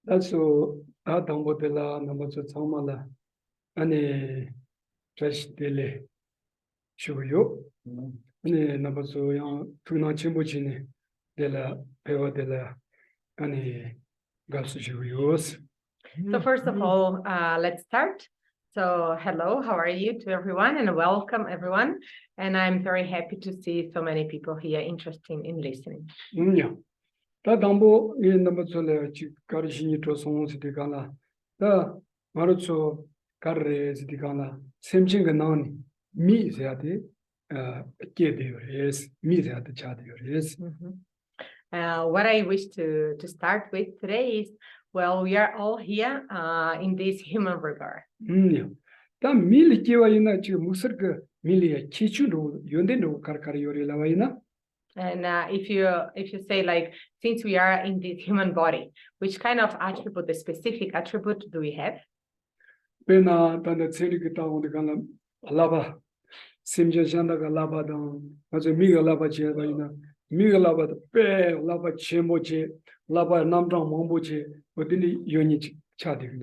That's so Adambotela, Namazo Tamala, and Trash Dele Shuyo, Namazo Yang Tuna Chimbuchini, Della Peva Della, and Gasuyos. So first of all, let's start. So hello, how are you to everyone, and welcome everyone. And I'm very happy to see so many people here interested in listening. Yeah. Dambo in Namazola, Karishini to Sons Dicana, the Maruzo Carres Dicana, Semching and Nani, me Zati, Kediores, me Zat Chadiores. What I wish to start with today is, well, we are all here in this human regard. Yeah. The Milikiwa in a Musaka, Milia, Chichuno, Yundino, Carcariori Lavaina. And if you say, like, since we are in this human body, which kind of attribute, the specific attribute do we have? Pena tanda Tsering on the Gala Lava, Simja Janda Lava down, as a Miga Lava Chevina, Miga Lava the Bear, Lava Chemoche, Lava Lamdon Momboche, within the unit chatting.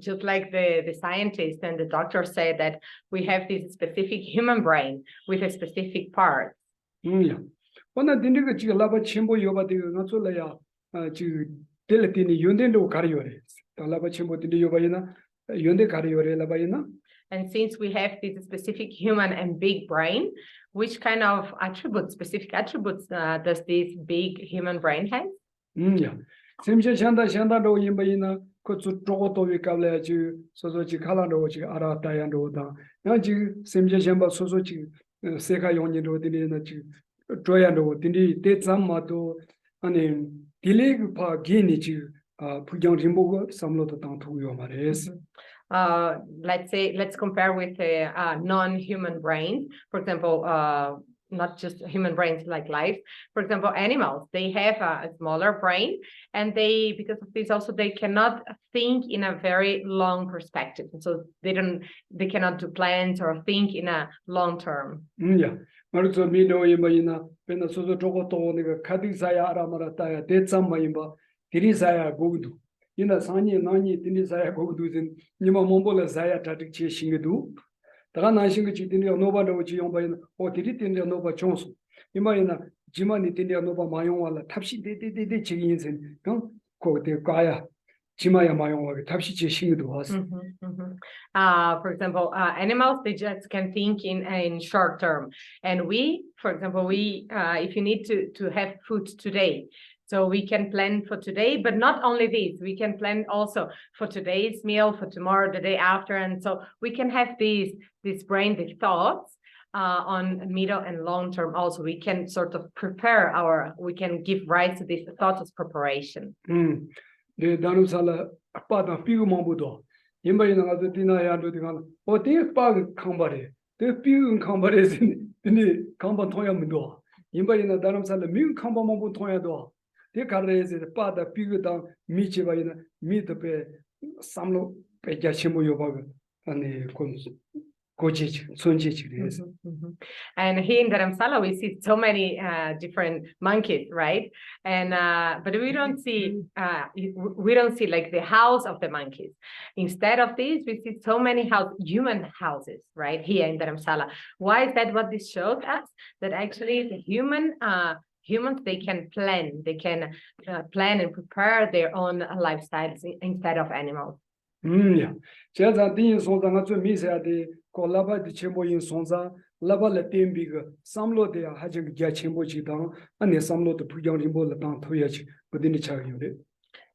Just like the scientists and the doctors say that we have this specific human brain with a specific part. Yeah. When I didn't get Lava Chimbo Yoba, not so laya to Teletini Yundendo Carriores, the Lava Chimbo to the Yobaina, Yunde Carriore Lavaina. And since we have this specific human and big brain, which kind of attributes, specific attributes does this big human brain have? Yeah. Simcha Shanda do Yimbaina, Kotsu Toto Vicale, Sosochi Kalando, Arata and Oda. Naji, Simcha Shamba Sosochi, Seka Yonido, Dinachi, Troyando, Dindi, Tetsamato, and Dilig Pa Ginichi, Pujan Rimbo, Samlota to Yomares. Let's compare with a non-human brain. For example, not just human brains like life. For example, animals, they have a smaller brain, and because of this also they cannot think in a very long perspective. So they cannot do plans or think in a long term. Yeah. Marzo Mino Imaina, Penasoto Togo, Kadisaya Ramarataya, Tetsamayimba, Tirisaya Godu. In the Sani Nani, Tinisaya Godu, Nima Mombola Zaya Tatik Shingedu. Tana Shingichi Nova Nochion or Titin Nova Chonso. Imaina, Jimani Tindia Nova Mayon, Tapsi de Chins and quote the Gaya, Jimaya Mayon, Tapsi Shingedu us. For example, animals, they just can think in short term. And we, for example, if you need to have food today, so we can plan for today, but not only this, we can plan also for today's meal, for tomorrow, the day after. And so we can have this brain, the thoughts on middle and long term also. We can sort of we can give rise to these thoughts as preparation. The Danusala, Pada Pigu Mambudo, Yimba the Dina Yadu, or the Bag Kambare, the Pigu Kambares in the Kambatoyamdo, Yimba in the Danusala, Mil Kamba Mambutoyado. The carres is part of Pigudan, Michiva in meet the pay, Samlo Pejashimo Yoga, and the Kochich, Sunchich. And here in Dharamsala, we see so many different monkeys, right? And but we don't see like the house of the monkeys. Instead of this, we see so many human houses, right? Here in Dharamsala. Why is that? What this shows us? That actually the humans, they can plan and prepare their own lifestyles instead of animals. Yeah. Just a thing is on the Misa de Colaba de Chimbo in Sonza, Lava Latin bigger, some lot they are having Gachimbo Chitan, and some lot to put young Rimbo Latan Toyach within the child unit.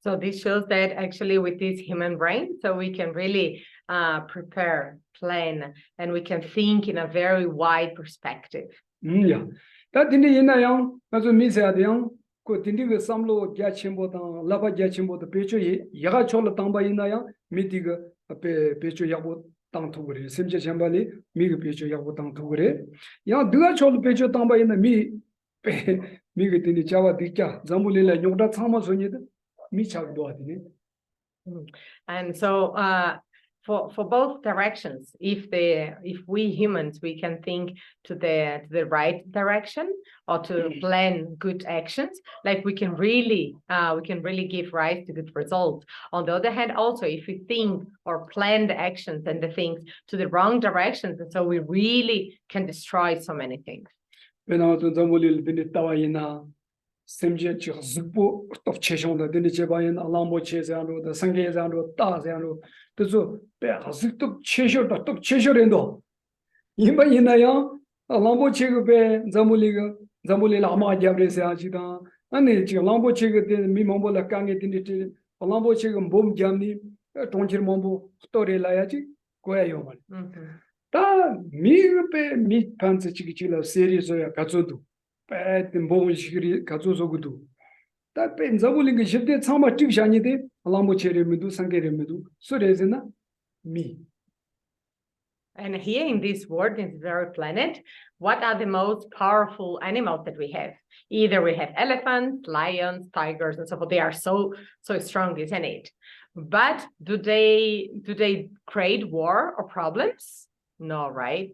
So this shows that actually with this human brain, so we can really prepare, plan, and we can think in a very wide perspective. Yeah. That in the Inayang, as a Misa de Young, could think of some low Gachimbo, Lava Gachimbo, the picture, Yagachola Tamba Inayang, Mitiga, a picture Yabo Tantugre, Simja Chambali, Miga picture Yabo Tantugre. Young Dugachol picture Tamba in the Miga in the Java Dika, Zambulilla, Yoda Thomas on it, Michak Doati. And so for both directions. If we humans, we can think to the right direction or to plan good actions, like we can really give rise to good results. On the other hand, also if we think or plan the actions and the things to the wrong directions, and so we really can destroy so many things. When I was in Zambolil, Semje Zubbo of Cheshon, the Dinichabayan, Alambo Chesano, the Sangezano, Tazano, the Zo, Beazuk Cheshire, the Tok Cheshirendo. Yimba Yinaya, Alambo Chegabe, Zamuliga, Zamulilama Jabresajida, and the Lambo Chega, the Mimambola Kangi Dinity, Alambo Chegam Boom Jamni, Tonjir Mombo, Story Layaji, Goyayoman. Ta mi pants chiquichila series or Katsudu. Pet and bone shiri Katsuzogudu. That pen Zabuling shifted some active shanity, Alambo Cherry Medu, Sangere Medu, so there's enough me. And here in this world, in this very planet, what are the most powerful animals that we have? Either we have elephants, lions, tigers, and so forth. They are so strong, isn't it? But do they create war or problems? No, right?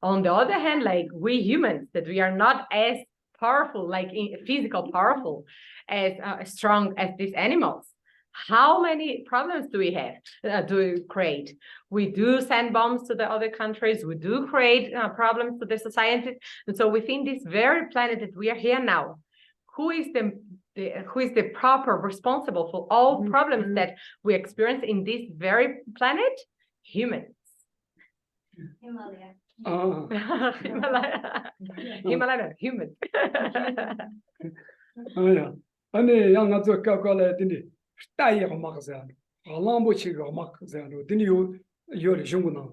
On the other hand, like we humans, that we are not as powerful, like physical powerful, as strong as these animals. How many problems do we have? Do we create? We do send bombs to the other countries. We do create problems to the society. And so within this very planet that we are here now, who is the proper responsible for all problems that we experience in this very planet? Humans. Himalaya. Himalaya, humans. Yeah. And the young as a calculate in the Stay of Magazan, a Lambo Chigo Magazan, then you're a Junguna.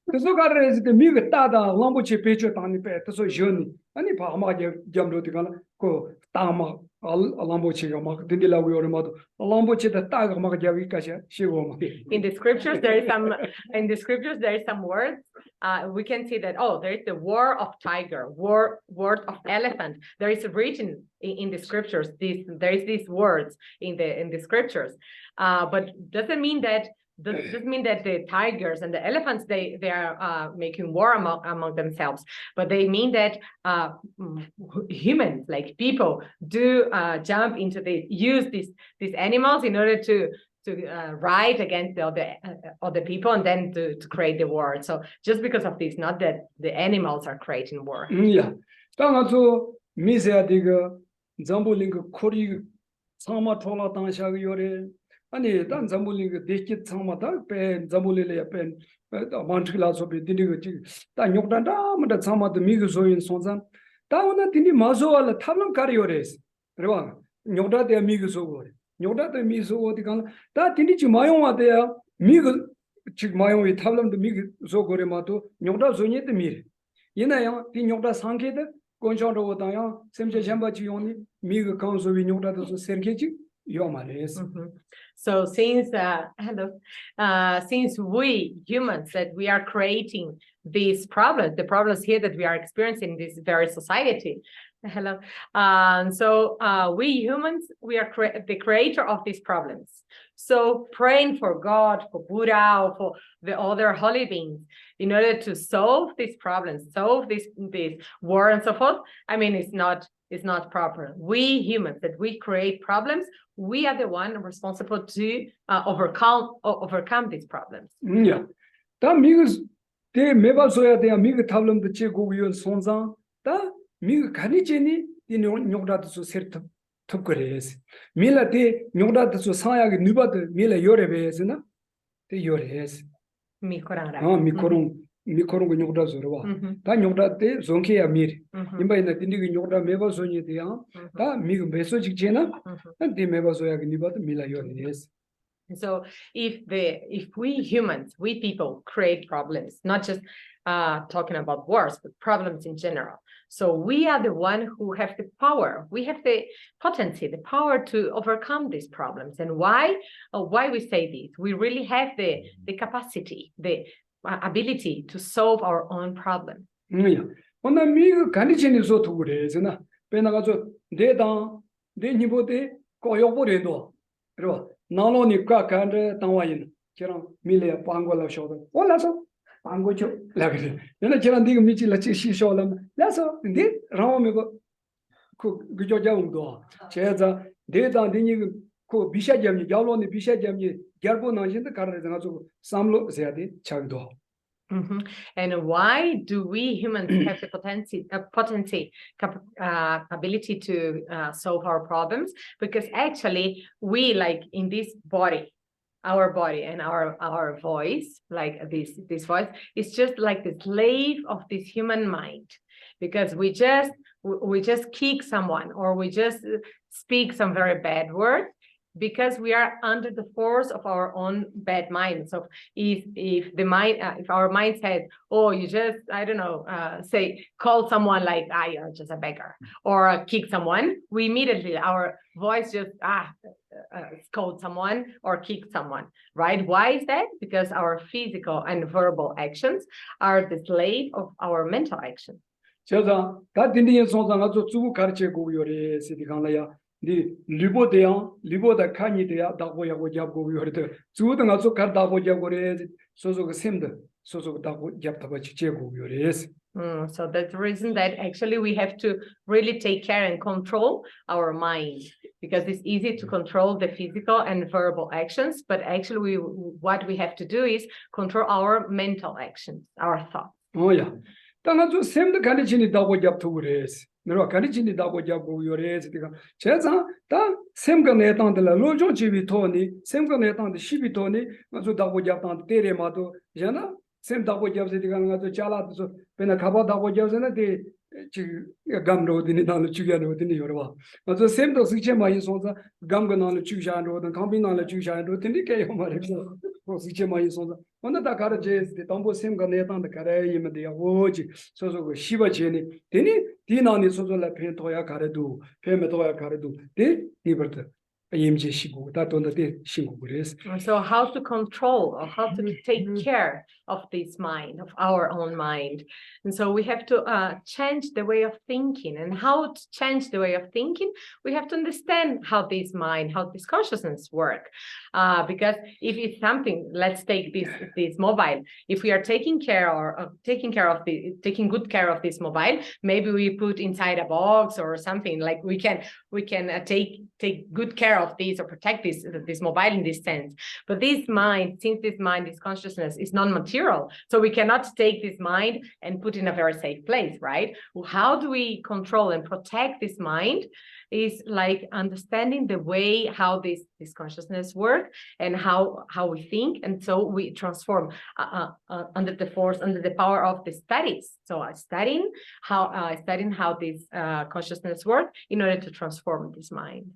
The Zogar is the Miga Tada, Lambochi Patriot on the pet, so journey, and if Amaja Jamroticala, go Tama, a Lambochi, Dindila, we are a model, a Lambochi, the Tag of Magavika, she will. In the scriptures, there is some words. We can see that, there is the war of tiger, word of elephant. There is written in the scriptures, there is these words in the scriptures. But doesn't mean that the tigers and the elephants they are making war among themselves, but they mean that humans, like people, do jump into use these animals in order to ride against the other people and then to create the war. So just because of this, not that the animals are creating war. Yeah. So Misa Digger, Zamboling Kori Sama Tola Tansha Yore. And then Zamboling Dikit Samata, Pen, Zambulile Pen, Montreal so be Dinigo, Tanyokanda, that Sama the Miguso in Sonsan, down at Tini Mazo, the Talam Carriores, Revan, Yoda de Miguso, Yoda de Miso, the Gun, that Tinichi Mayon there, Migu Chigmayon with Talam the Miguso Goremato, Yoda Zonet the Mir. Yena, Tinoda Sanketa, Gonchon Daya, Semja Jamba Gioni, Migu Council with Yoda the Sergeji. So since we humans that we are creating these problems, the problems here that we are experiencing in this very society. We humans, we are the creator of these problems. So praying for God, for Buddha, or for the other holy beings in order to solve these problems, solve this war and so forth. I mean, it's not proper. We humans that we create problems, we are the one responsible to overcome these problems. Yeah. That means they maybe so they are mig problem the che go you sonza. That mig kanijeni the nyogda to set to grace. Mila de nyogda to saya nuba the mila yore besina. The yores. Mikorang. Mikoro nyogda zorwa. Ta nyogda te zonke amir. Imba ina tindi nyogda meba zonye te ya. Ta mig beso jikjena. And the meba zoya niba mila yores. So if we humans, we people create problems, not just talking about wars, but problems in general. So we are the one who have the power. We have the potency, the power to overcome these problems. And why we say this? We really have the capacity, the ability to solve our own problem. Yeah. On the mig kanijeni so to is na. Penagazo de dan de nibo de koyoborendo. Nalo ni ka kande tawayin. Chiran Milia Pangola shoulder. Oh, that's all. Pangocho, like it. Then a Chiran dig Michi Lachi shoulder. That's all. Indeed, Ramego Gujoja. Cheza, Data, Dini, Bisha Jammy, Galon, Bisha Jammy, Garbo Najin, the Carrazanazo, Samlo Zadi, Chagdo. And why do we humans have the ability to solve our problems? Because actually, we like in this body, our body and our voice, like this voice, is just like the slave of this human mind. Because we just kick someone or we just speak some very bad words, because we are under the force of our own bad mind. So if our mind says, oh, you just, I don't know, say, call someone like, you're just a beggar, or kick someone, we immediately, our voice just, scold someone or kick someone, right? Why is that? Because our physical and verbal actions are the slave of our mental actions. 제가 다 딘디에 손상아서 주부 가르치고 요래 시디강라야 니 리보데야 리보다 칸이데야 다고야고 잡고 요래도 주부도 가서 가다고 잡고래 소소 그 셈도 소소 다고 잡다고 지제고 요래. So that's the reason that actually we have to really take care and control our mind, because it's easy to control the physical and verbal actions, but actually what we have to do is control our mental actions, our thoughts. Oh yeah. 당아주 셈도 가르치니 다고 잡고 그래스. 너가 가르치니 다고 잡고 요래스. 제가 다 셈가 내당들 로종 집이 토니 셈가 내당들 시비 토니 아주 다고 잡당 때레마도 잖아. 셈 다고 잡세 디가 가서 잘라서 배나 가봐 다고 잡세나 데 지금 감로드니 나를 죽여놓더니 여러와. 아주 셈도 스체 많이 손자 감가 나를 죽여놓던 감비 나를 죽여놓더니 개요 말이죠. 스체 많이 손자 When the Karajes, the Tombo Simga Nathan, the Karayim, the Awoji, so Shiva Jenny, Dini, Dinan is also like Pentoya Karadu, Pemetoya Karadu, de Liberta, IMJ Shibu, that on the day Shibu is. So, how to control or how to take care of this mind, of our own mind. And so, we have to change the way of thinking. And how to change the way of thinking, we have to understand how this mind, how this consciousness work. Because if it's something, let's take this mobile. If we are taking good care of this mobile, maybe we put inside a box or something, like we can take good care of this or protect this mobile in this sense. But this mind, since this mind, this consciousness is non-material, so we cannot take this mind and put in a very safe place, right? How do we control and protect this mind? Is like understanding the way how this consciousness work and how we think, and so we transform under the power of the studies. So studying how this consciousness work in order to transform this mind.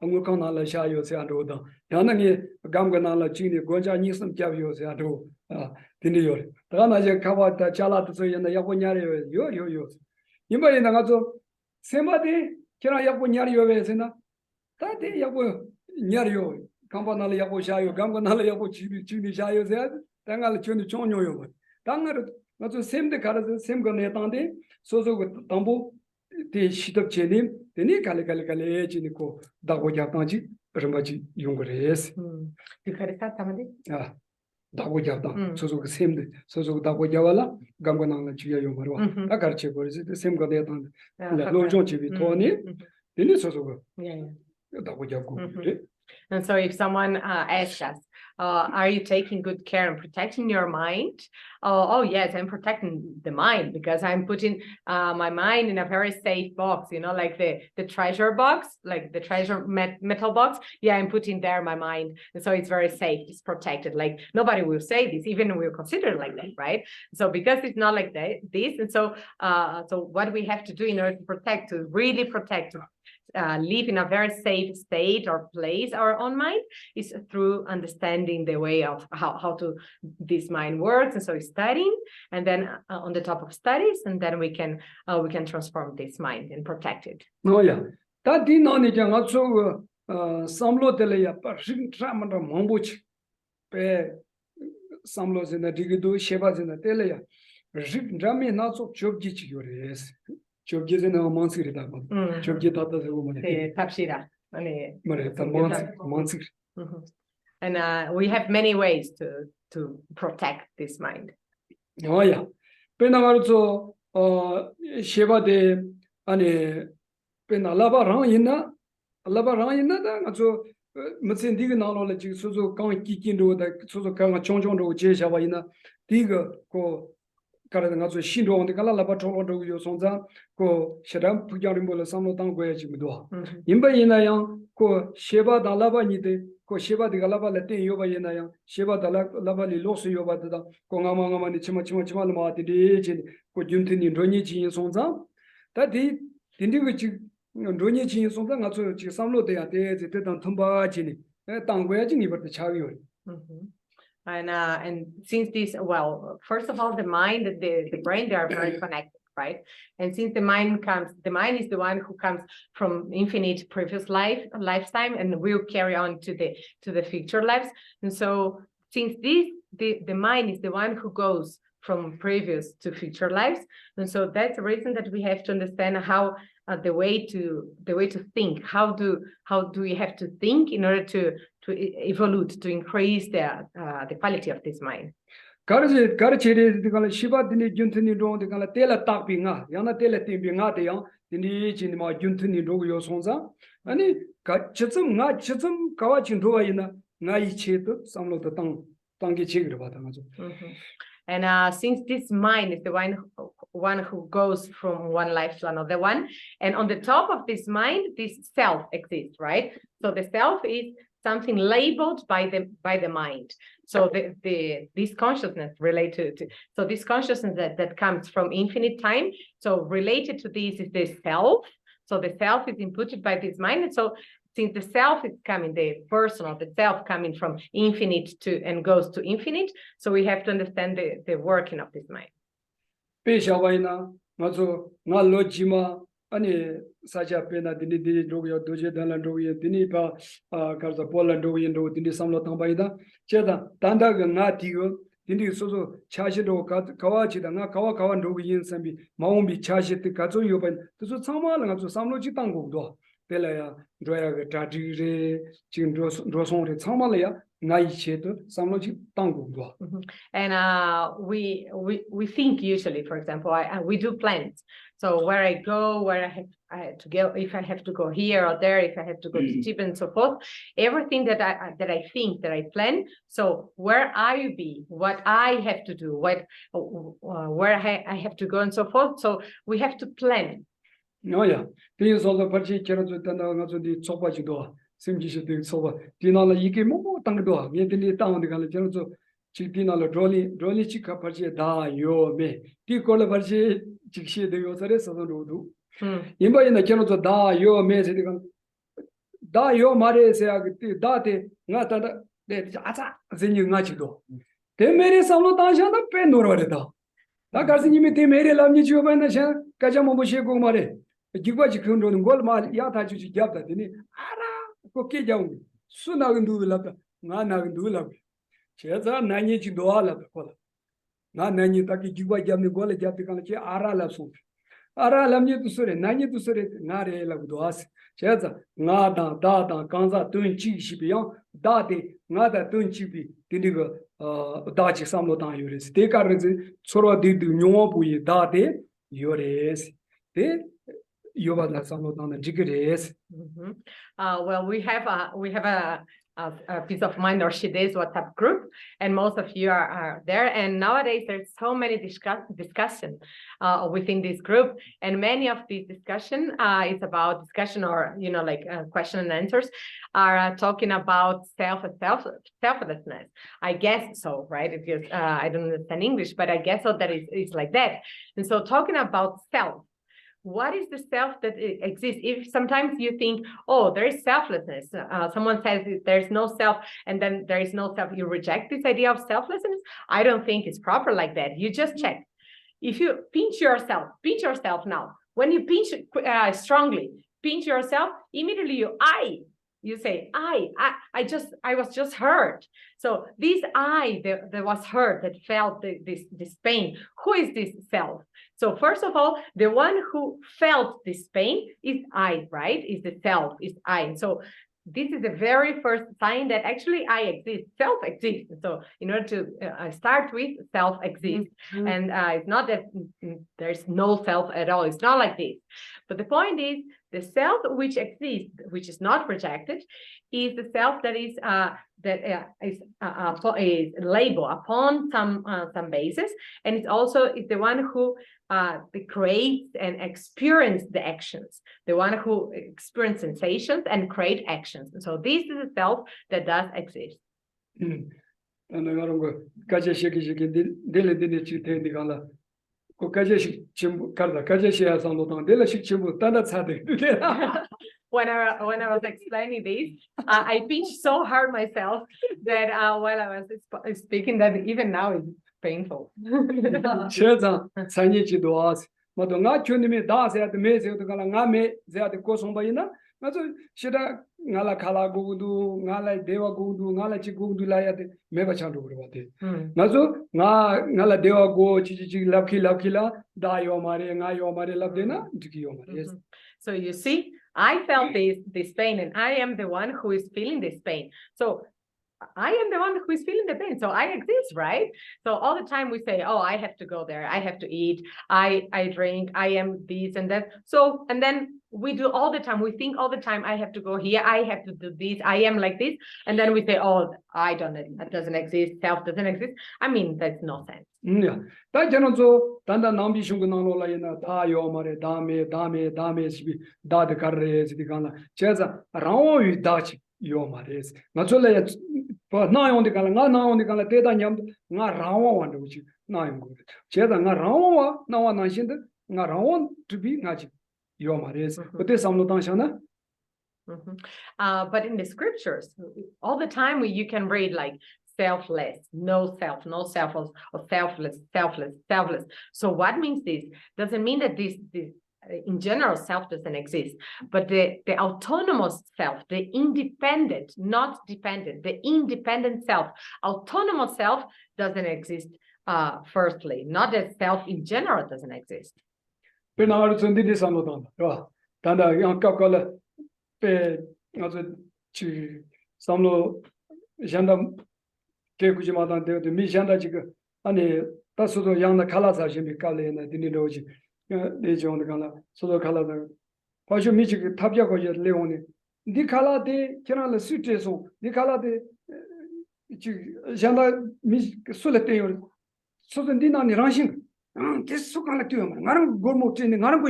Angulkanala Shayo Sandroda, Yanani Gamganala Chini, Gonja Nisam Javio Sandro, Tinio, Ranaja Kawata Chala and the Yaponyario, yo. Anybody in Nagazo, somebody, Kira Yaponyario Vesena, that day Yapo Nyario, Campanala Yapo Shayo, Gamganala Yapo Chini Shayo said, Tangal Chuni Chonyo. Tangar, not the same the Karas, same Gonetande, so with Tambo. The sheet of Chenim, the Nikali Chinico, Dagojatanji, Ramaji Yungres. You heard that, Tamadi? Dagojatan, so same, so Dagojavala, Gambanana Chia Yumaro, Agarche, is it the same Godetan, Lojonchi, Tony, then it's also Dagojago. And so if someone asks us, are you taking good care and protecting your mind? Oh, yes, I'm protecting the mind because I'm putting my mind in a very safe box, like the treasure box, like the treasure metal box. Yeah, I'm putting there my mind. And so it's very safe, it's protected. Like nobody will say this, even we'll consider it like that, right? So because it's not like this, and so what we have to do in order to really protect, live in a very safe state or place our own mind is through understanding the way of how this mind works, and so studying, and then on the top of studies, and then we can transform this mind and protect it. Oh yeah, that did not need also samlo telea parsing tramanda mombuch pe samlos in the digido shevas in the telea Rami Naso Chobji Yores. Chobji in a monster. Chobji Tata Tapshira. Monster. And we have many ways to protect this mind. Oh, yeah. Penamaruso Sheva de Ane Penalaba Rangina, Alaba Rangina, so Matsin knowledge, Suzo Kang Kikindo, the Suzo Kang Chonjo, Jeshawaina, Tiga, Ko Karanazo Shindo on the Kalaba Toronto, Yosonza, Ko Shadam Pujarimbola Samo Tango Jimdo. Imba Yinayang, Ko Sheba Dalaba Nide, Ko Sheba de Galaba Latin Yoba Yenayang, Sheba Dalaba Losu Yoba, Kongamama, Chimachimachima, the agent, Ko Juntin in Ronichi and Sonza. That did Individual. Ronichi and Sonza, Samlo de Ade, the Tumba Gini, Tangway Gini, but the Chavio. And since this, well, first of all, the mind, the brain, they are very connected, right? And since the mind is the one who comes from infinite previous lifetime, and will carry on to the future lives. And so, since the mind is the one who goes from previous to future lives, and so that's the reason that we have to understand how the way to think. How do we have to think in order to evolve, to increase the quality of this mind? Karachiri, the Shiva Dini Juntini do the Galatela Tapinga, Yana Tela Timbinga, the young, the Nijinima Juntini do Yosonza, and it Chitsum, not Chitsum, Kawachin Doina, Nai Chetu, some of the Tangi Chigri. And since this mind is the one who goes from one life to another one, and on the top of this mind, this self exists, right? So the self is something labeled by the mind. So this consciousness related to so this consciousness that comes from infinite time. So related to this is the self. So the self is inputted by this mind, and so since the self is coming, the personal, the self coming from infinite to and goes to infinite, so we have to understand the working of this mind. Peshawaina, Mazo, Nalojima, Ani Saja Pena, Dini Dogia, Doja Dalandoya, Dinipa, Karza Polandoya, and Dini Samlotambaida, Cheda, Tanda Natigo, Dini Sozo, Chajido, Kawachi, the Nakawa and Dogi in Sambi, Maumbi, Chajit, Kazo Yoban, to Samal and to Samloji Tango. Pelaya, Droya, Tadire, Chin Droson, Samalaya, Naicheto, Samloji Tango. And we think usually, for example, we do plans. So where I go, where I have to go, if I have to go here or there, if I have to go to Tibet and so forth, everything that I think, that I plan. So where I will be, what I have to do, where I have to go and so forth. So we have to plan. No, yeah. These are the particular the Sopajido, Simjish de Soba, Dinala Yikimo, Tango, Yetini town the Galajano, Chipina Droli Chica Parche, da, yo, me, Ticola Parche, Chichi de Yosares, do. Imba in the channel da, yo, me, da, yo, Mare, say, date, Nata, then you nachido. They made a salutation of Pendorada. Nakasini, they made a lamnichu and the Kajamobushe Gomare. Gibaji Kundo and Goldman, Yata Jabda, Ara, Koki Young, sooner than do love, Nana do love. Chesa, Nani Doala, the color. Not Nani Taki Giba Jam, the Gola Japikan, Ara la soup. Ara Lamni to Sure, Nani to Sure, Nare la Duas, Chesa, Nada, Dada, Kanza, Tun Chi Shipion, Dati, Nada Tun Chipi, Tindigo, Dachi Samlotan Uris. Take our Sora did Nyopui, Date, Uris. Well, we have a piece of mind or Shide's WhatsApp group, and most of you are there. And nowadays there's so many discussion within this group, and many of these discussion is about discussion or like question and answers are talking about selflessness. I guess so, right? Because I don't understand English, but I guess so that it's like that. And so talking about self. What is the self that exists? If sometimes you think, oh, there is selflessness. Someone says there's no self, and then there is no self. You reject this idea of selflessness. I don't think it's proper like that. You just check. If you pinch yourself now. When you pinch strongly, pinch yourself, immediately I you say, I was just hurt. So this I that was hurt, that felt this pain, who is this self? So first of all, the one who felt this pain is I, right? Is the self, is I. And so this is the very first sign that actually I exist, self exists. So in order to start with, self exists. And it's not that there's no self at all. It's not like this. But the point is, the self which exists, which is not rejected, is the self that is labeled upon some basis, and it's also the one who creates and experiences the actions, the one who experiences sensations and create actions. And so this is a self that does exist. And I go Geshe When I was explaining this, I pinched so hard myself that while I was speaking, that even now it's painful. Ngala khala gudu ngala dewa gudu ngala chi gudu la ya meba chandu gurwate nazo ngala dewa go chi lakhi la da yo mare nga yo mare labde na diki yo mare. Yes. So you see, I felt this pain, and I am the one who is feeling this pain. So I am the one who is feeling the pain. So I exist, right? So all the time we say, oh, I have to go there, I have to eat, I drink, I am this and that. So, and then we do all the time, we think all the time, I have to go here, I have to do this, I am like this. And then we say, oh, that doesn't exist, self doesn't exist. I mean, that's no sense. Yeah. That so tanda nambi shungu nano la yena da yo mare dame sibi da de karre sidikana cheza rawo yu dachi yo mare nachola na yon de kala na yon de kala te da nyam nga rawo wande uchi na yon go cheza nga rawo wa na wa na shin de nga rawo to be ngachi yo mare but this samlo tan shana. But in the scriptures, all the time you can read like selfless, no self, or selfless. So what means this? Doesn't mean that this in general self doesn't exist, but the autonomous self, the independent, not dependent, the independent self, autonomous self doesn't exist. Firstly, not that self in general doesn't exist. The Mishanda Chica, and that's the young Kalasa should be Kali and the Dinidoji, the John the Kala, so the Kala. Pasha Michik, Tapia Leone. The Kala de General Suteson, the Kala de Janda Miss Solitaire, so the Dina Ranching. This so collective, Naran Gormotin, Narango,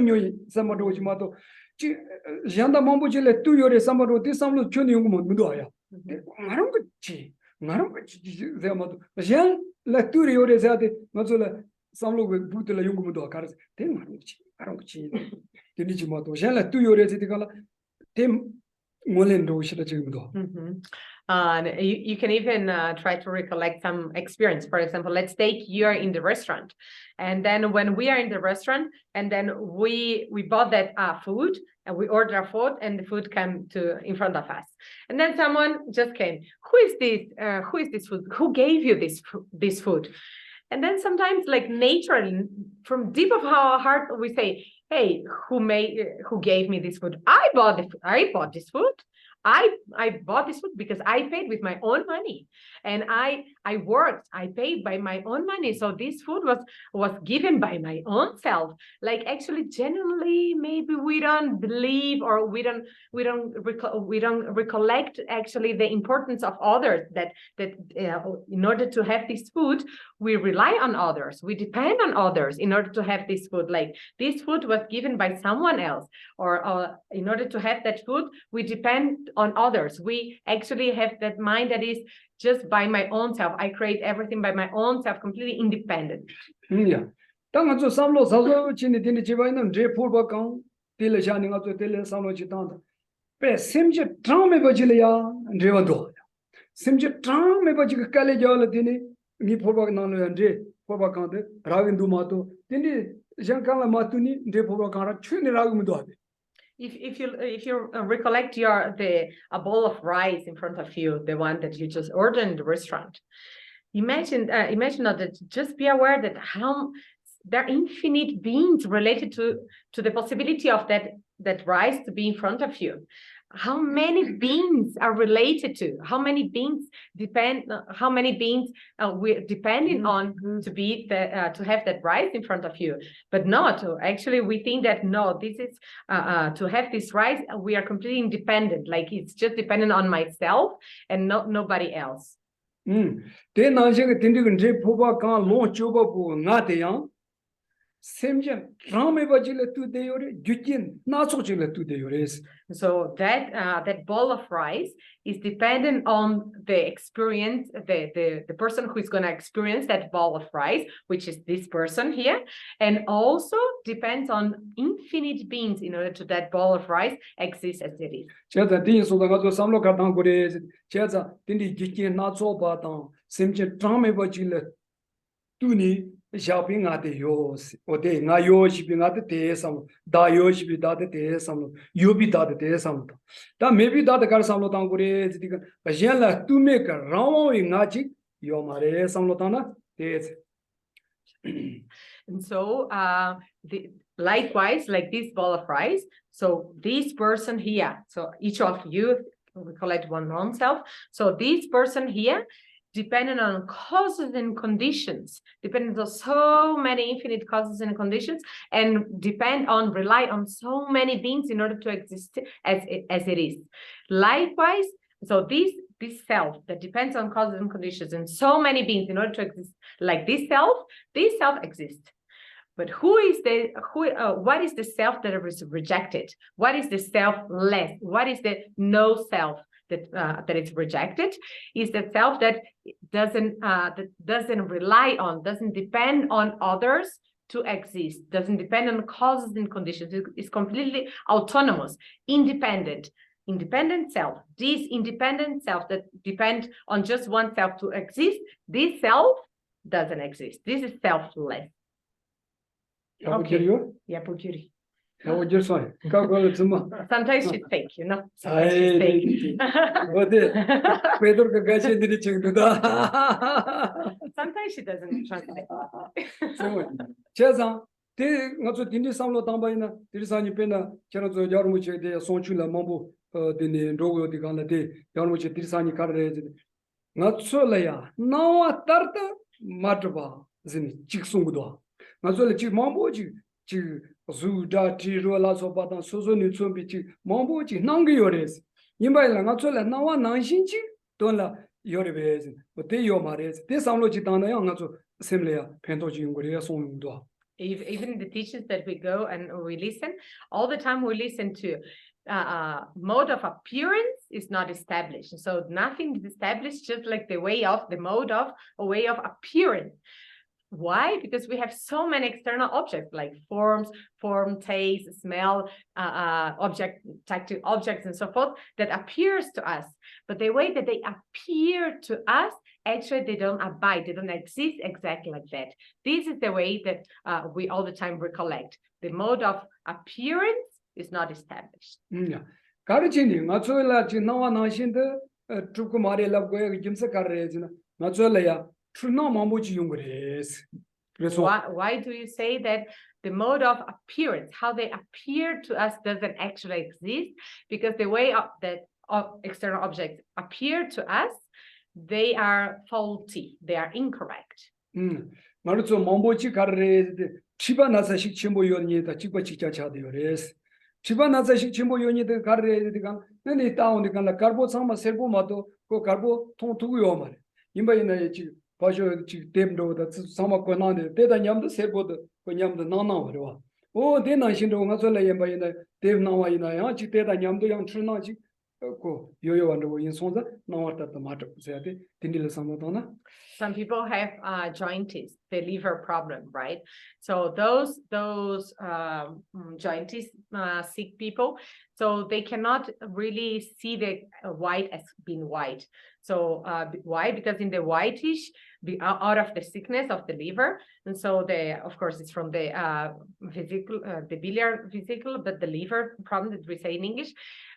Samadoji Mato, Janda Mombojile, 2 years, Samado, this some of Chuni Mudoya. Narango. Jean la Turio Zade, Mazula, some look with Butula Yumudo cars, Tim Aronchi, the Nichimoto, Jean la Turio Reticala, Tim Molendo Shirachimudo. You can even try to recollect some experience. For example, let's take you're in the restaurant, and then when we are in the restaurant, and then we bought that food, and we ordered our food, and the food came in front of us, and then someone just came. Who is this food? Who gave you this food? And then sometimes, like naturally, from deep of our heart, we say, "Hey, who gave me this food? I bought this food. I bought this food because I paid with my own money, and I worked, I paid by my own money. So this food was given by my own self." Like actually, genuinely, maybe we don't believe, or we don't recollect actually the importance of others. That in order to have this food, we rely on others, we depend on others in order to have this food. Like this food was given by someone else, or in order to have that food, we depend on others. We actually have that mind that is just by my own self. I create everything by my own self, completely independent. Yeah. Tangazo Samlo Sazo Chini Chivainam, J. Purbakan, Tilashani of the Tele Samlo Chitanda. Pe Simja Trame Bajilia and Revado. Simja Trame Bajika Kalejolatini, Mi Purbakan and J. Purbakan, Ravin Dumato, Tindi Jankala Matuni, J. Purbakan, Chini Ragumadori. if you recollect a bowl of rice in front of you, the one that you just ordered in the restaurant, imagine that, just be aware that there are infinite beings related to the possibility of that rice to be in front of you. How many beings are related to? How many beings we're depending on to have that rice in front of you? But not actually, we think that no, this is to have this rice. We are completely independent. Like it's just dependent on myself and not nobody else. So that bowl of rice is dependent on the experience, the person who is going to experience that bowl of rice, which is this person here, and also depends on infinite beings in order to that bowl of rice exist as it is. Shopping at the yos, or they na yo shipping at the day some da yo shipping that the day some you be that the day some that maybe that the car some lotan gure a jella to make a round in magic yo mare some lotana days. And so likewise, like this bowl of rice, so this person here, so each of you, we collect one non-self, so this person here, depending on causes and conditions, depending on so many infinite causes and conditions, and rely on so many beings in order to exist as it is. Likewise, so this self that depends on causes and conditions and so many beings in order to exist, like this self exists. But what is the self that is rejected? What is the self-less? What is the no self that is rejected? Is the self that doesn't rely on, doesn't depend on others to exist, doesn't depend on causes and conditions. It's completely autonomous, independent self. This independent self that depends on just one self to exist, this self doesn't exist. This is selfless. Okay. Yeah, Pukiri. Sometimes she's fake, you know. Sometimes she's fake. Sometimes she doesn't translate. Zuda tiro la so batan sozo ni chombi chi mambo chi nangi yores yimba la nga chola nawa nanshin chi don la yore bez o te yo mares te samlo chi tan ya nga cho semle ya pento chi ngore ya song do. Even the teachings that we go and we listen, all the time we listen to mode of appearance is not established. So nothing is established, just like the mode of a way of appearance. Why? Because we have so many external objects like form, taste, smell, tactile objects, and so forth that appears to us. But the way that they appear to us, actually, they don't abide. They don't exist exactly like that. This is the way that we all the time recollect. The mode of appearance is not established. Why do you say that the mode of appearance, how they appear to us, doesn't actually exist? Because the way that external objects appear to us, they are faulty, they are incorrect. ko yoyo wando yin sonza nawata the matter sayate tindile samotona. Some people have jointies, the liver problem, right? So those jointies sick people, so they cannot really see the white as being white. So why? Because in the whitish, out of the sickness of the liver, and so of course it's from the vesicle, the biliary vesicle, but the liver problem that we say in English,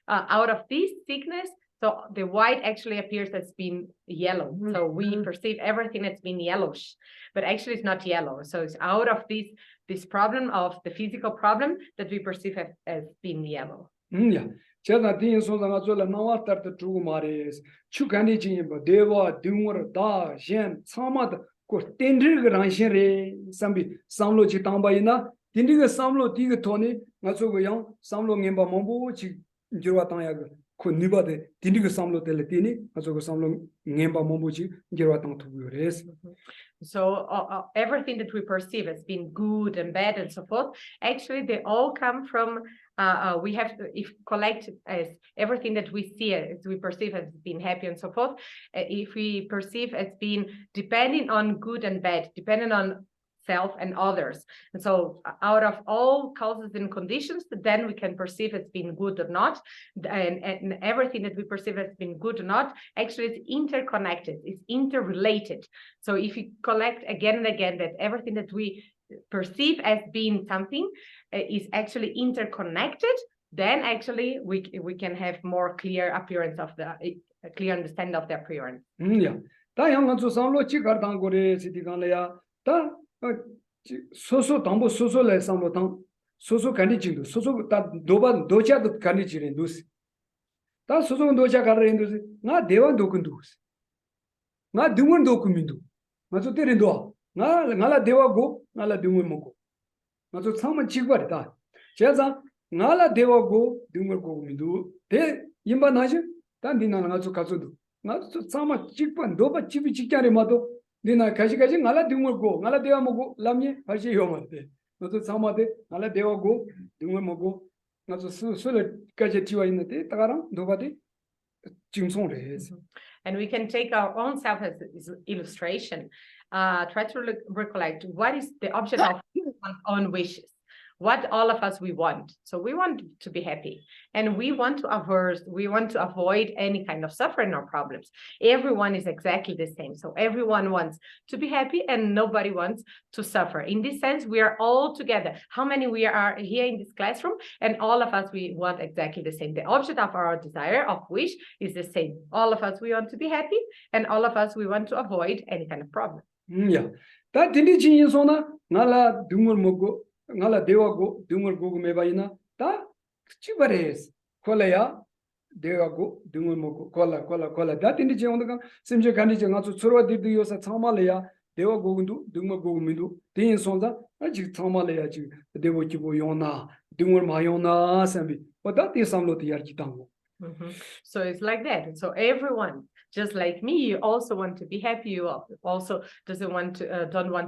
out of this sickness. So the white actually appears as being yellow. So we perceive everything as being yellowish, but actually it's not yellow. So it's out of this problem of the physical problem that we perceive as being yellow. Yeah. Chada tin sonza nga zola nawata the true mares. Chukani jimba deva dumur da jen samad ko tendri granshin re sambi samlo chitamba ina tindiga samlo tiga toni nga zogo yang samlo ngemba mombo chi jirwa tangyaga. So everything that we perceive as being good and bad and so forth, actually they all come from we have to collect as everything that we see as we perceive as being happy and so forth, if we perceive as being depending on good and bad, depending on self and others. And so out of all causes and conditions, then we can perceive as being good or not. And everything that we perceive as being good or not, actually it's interconnected, it's interrelated. So if you collect again and again that everything that we perceive as being something is actually interconnected, then actually we can have more clear appearance of the clear understanding of the appearance. Yeah. 소소 담보 소소래 삼로 당 소소 간디진도 소소 다 도반 도자도 간디지린도스 다 소소 도자 가르인도스 나 대wan 도군도스 나 등원 도군민도 맞아 때린도 나라 대와고 나라 등원 먹고 맞아 참만 지거리다 제가 나라 대와고 등원 고민도 대 임반하지 단디나는 아주 가서도 나 참만 직반 도바 집이 직자리 마도 Nina Kashikaji, Nala Dumurgo, Nala Deamogo, Lamye, Hashi Yomate. Not to Samade, Nala Deago, Dumumogo, not to Sulet Kajatua in the day, Taram, nobody. Jimson. And we can take our own self as illustration. Try to recollect what is the object of one's own wishes. What all of us we want. So we want to be happy, and we want to avoid any kind of suffering or problems. Everyone is exactly the same. So everyone wants to be happy and nobody wants to suffer. In this sense, we are all together. How many we are here in this classroom, and all of us, we want exactly the same. The object of our desire, of wish, is the same. All of us, we want to be happy, and all of us, we want to avoid any kind of problem. Yeah. That didn't change Nala Dumur Mogo. Ngala dewago dungur gogo mebaina ta chibares kolaya dewago dungur mogo kola that in the jonga simje gani jonga to churwa didu yosa chamalaya dewago ndu dungur gogo mindu tin sonza aji chamalaya ji dewo chibo yona dungur mayona sambi but that is samlo tiyar kitango. So it's like that. So everyone, just like me, you also want to be happy. You also don't want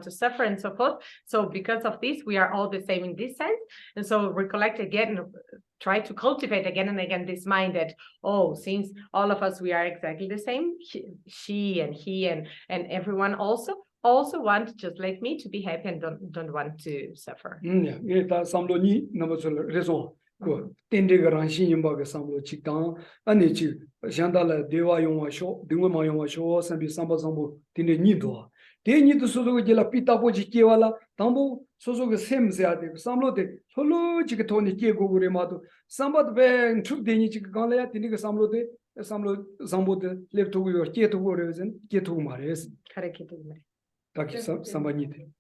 to suffer and so forth. So because of this, we are all the same in this sense. And so recollect again, try to cultivate again and again this mind that, oh, since all of us, we are exactly the same, she and he and everyone also want, just like me, to be happy and don't want to suffer. Yeah, samlo ni namasol raison. Tendega Ranshin Yumbaga Samlo Chitan, Anichi, Jandala, Deva Yoma Show, Duma Yoma Show, Sambi Samba Sambo, Tinde Nido. They need to Sozo de la Pita Bojikiwala, Tambo, Sozo Semzade, Samlote, Solo Chikatoni Kiego Remato, Sambat Van Truk de Nichikala, Tiniga Samlote, Samlo Zambote, left to your Kieto Warriors and Kieto Mares. Taki Sambanite.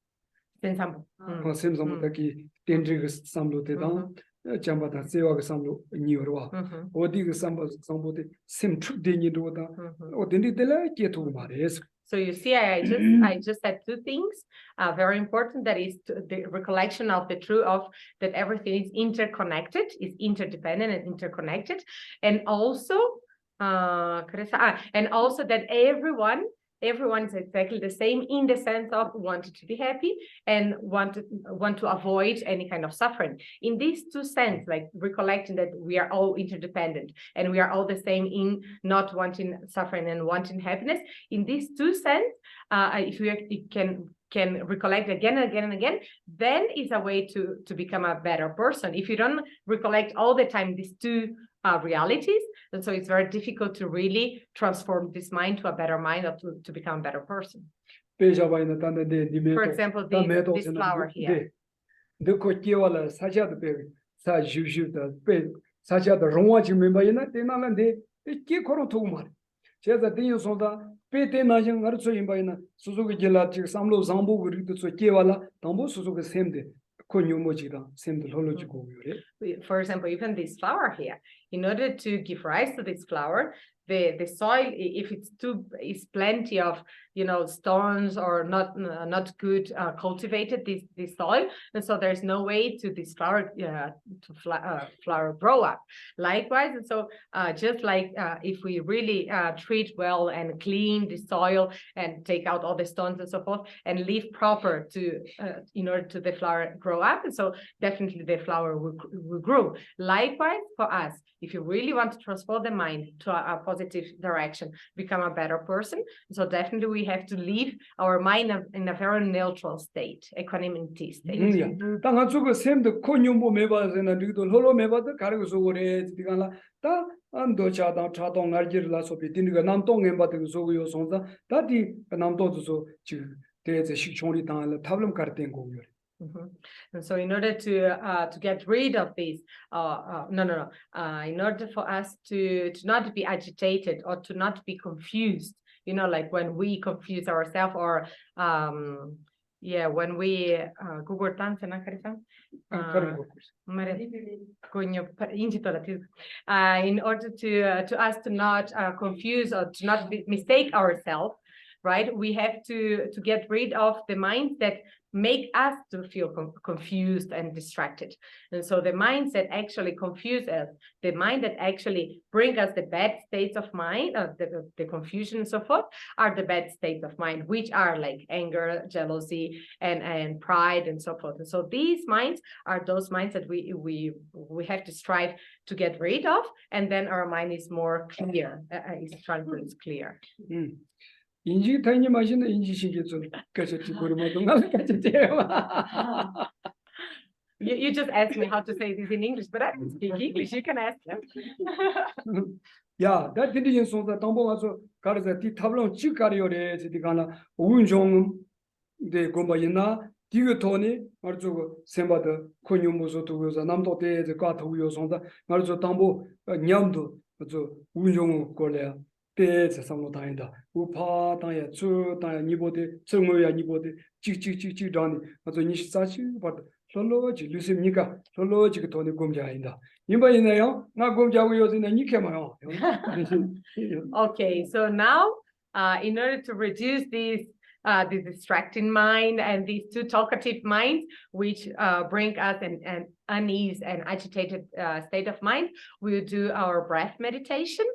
Sambo. Samzamotaki, Tendrigas Samlote down. Jambata Sewa Samlo Niwa, or Dig Sambote, Sim Truk de Nidoda, or Dindela Kieto Mares. So you see, I just said two things, very important. That is the recollection of the truth of that everything is interconnected, is interdependent and interconnected, and also that everyone everyone is exactly the same in the sense of wanting to be happy and want to avoid any kind of suffering. In these two senses, like recollecting that we are all interdependent and we are all the same in not wanting suffering and wanting happiness. In these two senses, if we can recollect again and again and again, then is a way to become a better person. If you don't recollect all the time these two realities, and so it's very difficult to really transform this mind to a better mind or to become a better person. For example, this flower here. For example, even this flower here, in order to give rise to this flower, the soil, if it's plenty of stones or not good cultivated this soil, and so there's no way to this flower flower grow up. Likewise, and so just like if we really treat well and clean the soil and take out all the stones and so forth and leave proper to in order to the flower grow up, and so definitely the flower will grow. Likewise for us, if you really want to transform the mind to a positive direction, become a better person, so definitely we have to leave our mind in a very neutral state, equanimity state. And so in order to get rid of this, in order for us to not be agitated or to not be confused, like when we confuse ourselves or when we Google Translator, in order to us to not confuse or to not mistake ourselves, right? We have to get rid of the minds that make us to feel confused and distracted. And so the minds that actually confuse us, the mind that actually bring us the bad states of mind, the confusion and so forth, are the bad states of mind, which are like anger, jealousy, and pride and so forth. And so these minds are those minds that we have to strive to get rid of, and then our mind is more clear, is transparent, clear. You just asked me how to say this in English, but I don't speak English. You can ask them. Yeah, that didn't so that Tombo also got the Tablon Chicario, the Gombayina, Tony, Marzo, Semba, the Konyumuso to use a Namdo de the Gatuyo on the Marzo Tambo, Nyamdo, Unjong Golea. Some time, Upa, Taya, Chu, Taya, Nibody, Tsumoya, Nibody, Chi, Donny, but the Nishisachi, but Sology, Lucy Nika, Sology, Tony Gomja in the Nimba not Gomja, we was in a Nikama. Okay, so now, in order to reduce this distracting mind and these two talkative minds, which bring us an unease and agitated state of mind, we'll do our breath meditation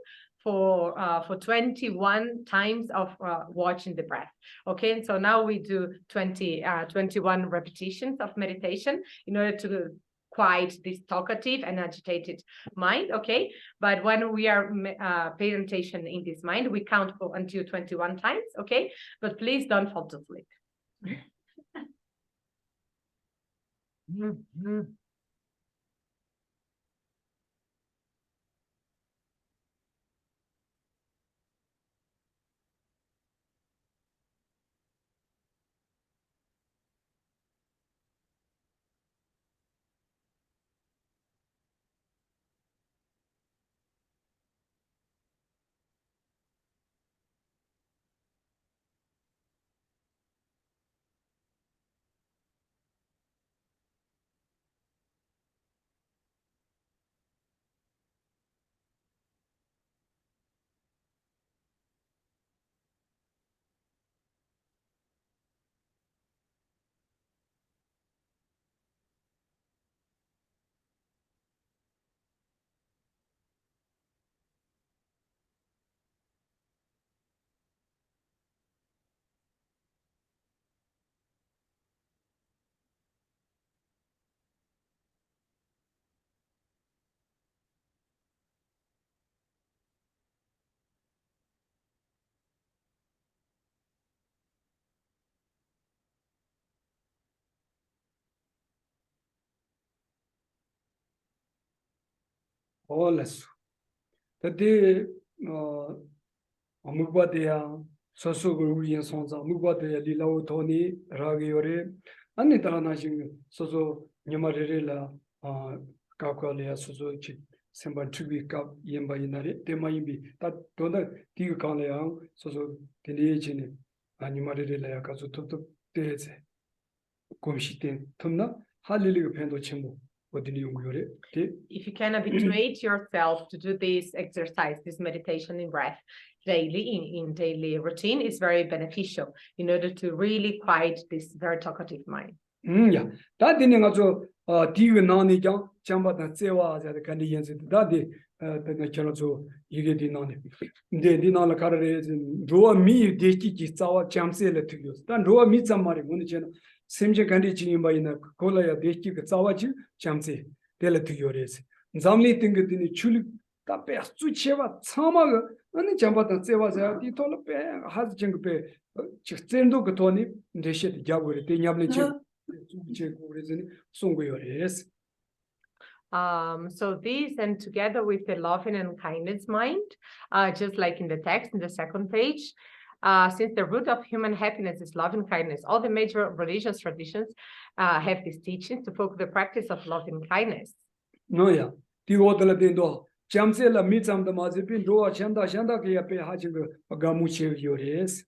for 21 times of watching the breath. Okay, and so now we do 21 repetitions of meditation in order to quiet this talkative and agitated mind. Okay, but when we are paying attention in this mind, we count until 21 times. Okay, but please don't fall to sleep. Olas. Tadi amugbadeya soso gururiyan sonza amugbadeya lilawo thoni ragiyore anni talana jing soso nyamarere la kakwaleya soso chi semba tribi kap yemba inare tema yimbi ta donda tigu kanleya soso tene chine nyamarere la kaso top teze komshiten tumna halili pendo chimo. If you can habituate yourself to do this exercise, this meditation in breath daily, in daily routine, is very beneficial in order to really quiet this very talkative mind. Yeah. That didn't also TV nani jang chamba da sewa as the Canadians that the channel you get in on it. They did not carry draw me deki sawa chamsel to use. Then draw me somebody when channel. Simje kandi chimba in a cola ya deki sawachi chamse tell it to your race. Zamli think it in a chuli tape sucheva samaga and chamba da sewa the tola has jingpe chendo katoni de shit jaburi tinyabli. So this and together with the loving and kindness mind, just like in the text in the second page, since the root of human happiness is love and kindness, all the major religious traditions have these teachings to focus the practice of love and kindness. No, yeah. The order dendo. Jamsela meets on the mazipin, do a chanda kia pe haching a gamuche yores.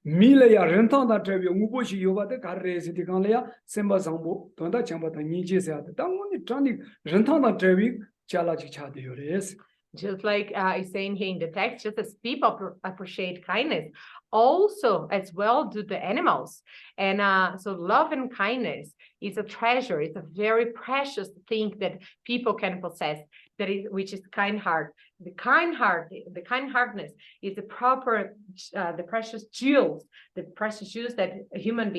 Milaya rentanda trevi umubushi yuva the carres the canlea, Semba Zambo, Tonda Chambata Nijis at the town on the tronic rentanda trevi, chalachi chadures. Just like is saying here in the text, just as people appreciate kindness, also as well do the animals. And so love and kindness is a treasure. It's a very precious thing that people can possess, that is, which is kind heart. The kind heart, the kind heartness is the proper, the precious jewels that human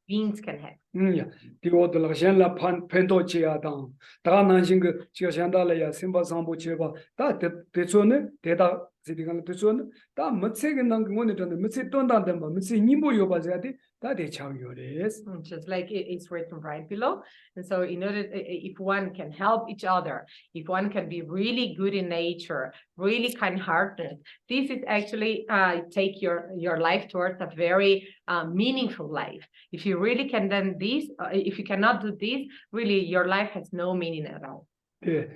beings can have. Yeah, the order la Genla Pentochia down. Tananjing Chiashandalaya, Simba Sambo Cheva, that the son, Teta sitting the son, that Mutsegan wanted on the Mutsiton them, Mutsi Nimbo Yobazati, that is how you is. Just like it's written right below. And so in order, if one can help each other, if one can be really good in nature, really kind-hearted, this is actually take your life towards a very meaningful life. If you really can then this, if you cannot do this, really your life has no meaning at all. Yeah,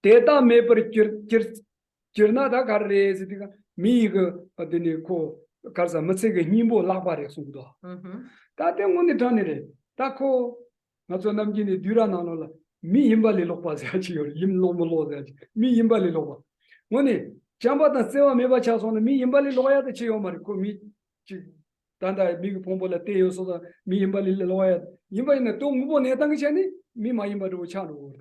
data maper Kirna da carres, me adenico, Karza Matsega Nimbo Labare Sudo. That then when they done it, Taco, Nazonamgini Durananola, me imbali lopas at you, him no more that, me imbali lopa. When it Jamba and Seva Meva Chas on me imbali lawyer the Chiomarico, me Tanda big pombola teo so that me imbali lawyer, Imba in the tomb, Netangani, me my imbadu channel.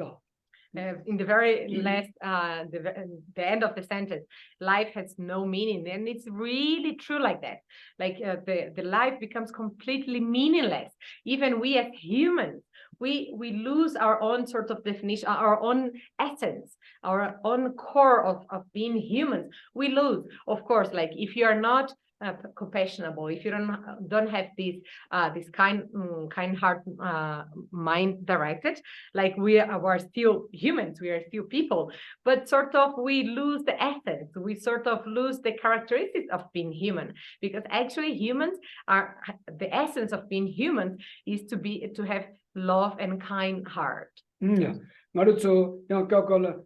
In the very last, the end of the sentence, life has no meaning, and it's really true like that. Like the life becomes completely meaningless. Even we as humans, we lose our own sort of definition, our own essence, our own core of being humans. We lose, of course. Like if you are not compassionable, if you don't have this kind heart mind directed, like we are still humans, we are still people, but sort of we lose the essence, we sort of lose the characteristics of being human, because actually humans are, the essence of being humans is to have love and kind heart. Yeah, so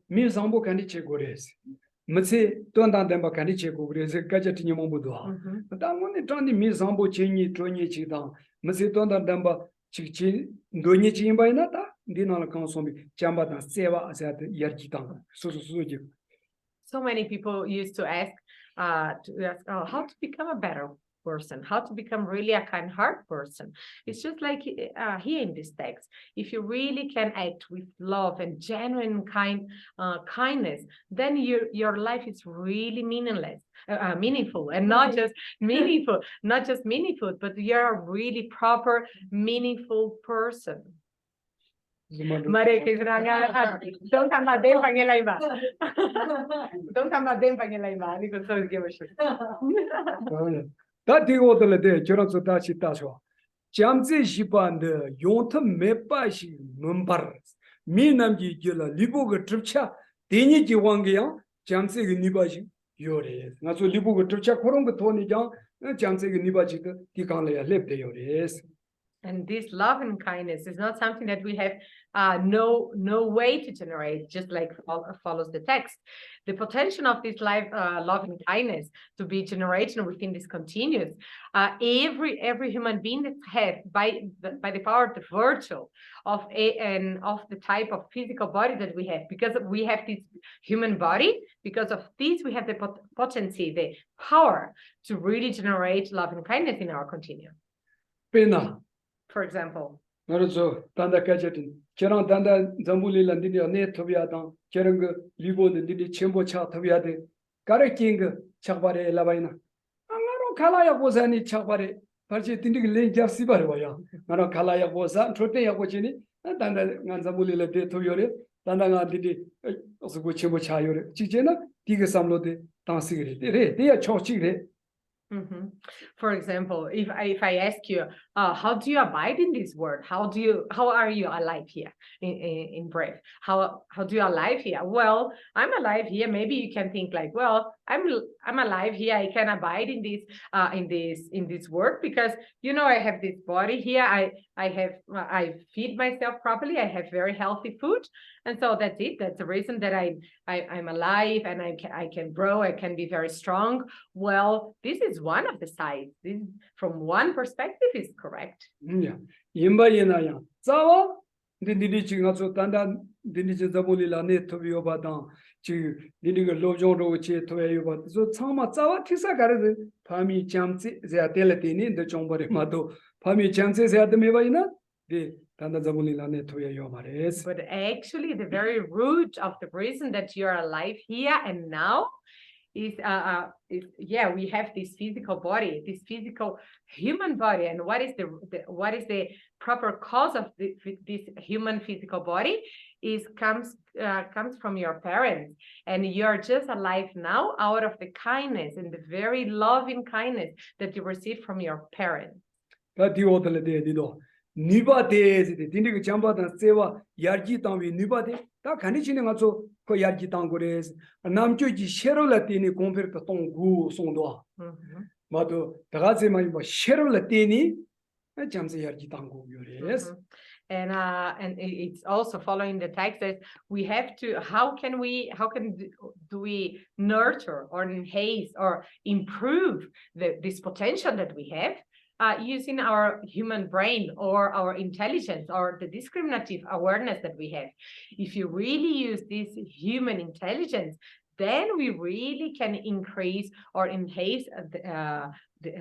me sambo candice gores. Mutsi don't them a candice gores, gadget in Yombudo. But I'm only trying to miss sambo chini, trony chidan. Mutsi don't demba chichi, donichi by nata, dinner consume, jamba and seva as at Yarjitan. So many people used to ask, how to become a better person, how to become really a kind heart person. It's just like here in this text, if you really can act with love and genuine kindness, then your life is really meaningful, and not just meaningful, but you're a really proper meaningful person. Mare don't come at them don't come at them because so give a shit. That the order de Joranzo Dashi Taswa. Jamzi Shipan the Yonta Mepashi Mumbar. 미남기 길라 리보가 트차 대니지 왕게야 잠세기 니바지 요레 나서 리보가 트차 그런 거 돈이장 잠세기 니바지도 디간래야 렙데 요레스. And this love and kindness is not something that we have no way to generate, just like follows the text. The potential of this love and kindness to be generated within this continuous. Every human being that has by the power of the virtue of the type of physical body that we have, because we have this human body, because of this we have the potency, the power to really generate love and kindness in our continuum. Pena. For example, 그래서 단다 가제tin 저런 단다 zambuliland이 네 토비아다 저런 거 리보는디 첨보차 토비아데 가르킹 착바레 라바이나 안가로 칼라야 보사니 착바레 벌지 딘디 렌자 시바르와야 나로 칼라야 보사 트로테야 고치니 단다 간자불리레 토요레 단다가 딘디 어서고 첨보차 요레 지제나 디게 삼로데 당시그레 데레 데야 초치그레. For example, if I ask you, how do you abide in this word? How are you alive here in breath? How do you alive here? Well, I'm alive here. Maybe you can think like, well, I'm alive here. I can abide in this word because I have this body here. I feed myself properly. I have very healthy food, and so that's it. That's the reason that I'm alive and I can grow. I can be very strong. Well, this is one of the sides. This, from one perspective, is correct. Yeah. Imbayinaya. Zawa. Dindi chingaso tanda dindi zabulila ne tobio badan. Chi dindi lojong ro che toyo bat. So tsama zawa tisa garade. Pami chamsi zeateletini de chombare mado. Pami chamsi zeatemebayina. De tanda zabulila ne toyo mares. But actually, the very root of the reason that you're alive here and now is we have this physical body, this physical human body, and what is the proper cause of this human physical body comes from your parents, and you're just alive now out of the kindness and the very loving kindness that you received from your parents. Nibade, Dindic Jambatan Seva, Yarji Tambi, Nibade, that conditioning also for Yarji Tangores, and Namjoji Sherolatini compared to Tongu Sondoa. Mado, the Razema Sherolatini, and Jamsi Yarji Tangu, yes. And it's also following the text that we have to, how can we nurture or enhance or improve this potential that we have? Using our human brain or our intelligence or the discriminative awareness that we have. If you really use this human intelligence, then we really can increase or enhance the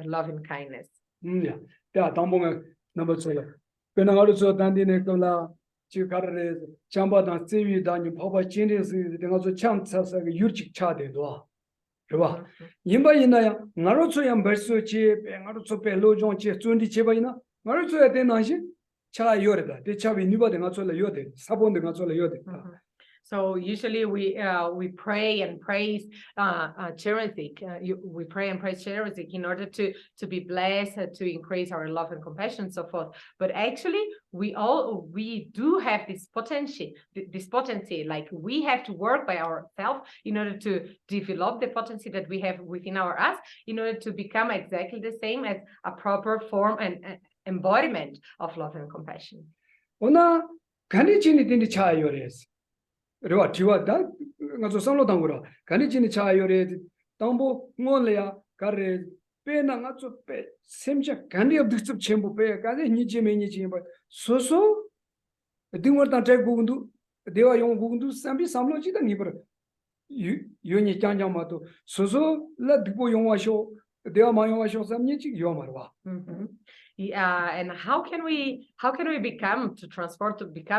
love and kindness. Yeah, number 2. When I also dandine kola chikare chambada sevi danyu papa chinese also chance yurchik chade do. Right? Yimbayinaya, Narutoyam Bersuchi, Naruto Pelojong, Tundi Chebaina, Naruto at Denashi, Cha Yorda, the Chavi Nuba de Nazola Yode, Sabon de Nazola Yode. So usually we pray and praise charity. We pray and praise charity in order to be blessed, to increase our love and compassion, and so forth. But actually, we do have this potency. Like we have to work by ourselves in order to develop the potency that we have within us, in order to become exactly the same as a proper form and embodiment of love and compassion. Ona Kanichini didn't try your race. Reward that Nazo Solo Dangura, Kanichini try your race, Tambo, Molea, Carre, Pena, Nazo Pe, Semja, Candy of the Chamber Pe, Kade Nichimini Chamber. So, the thing what I take Gundu, they are young Gundu, Sambi Samloji the neighbor. Yuni Chanyamato, so let the boy show, they are my own show, some Nichi Yomarwa. And how can we become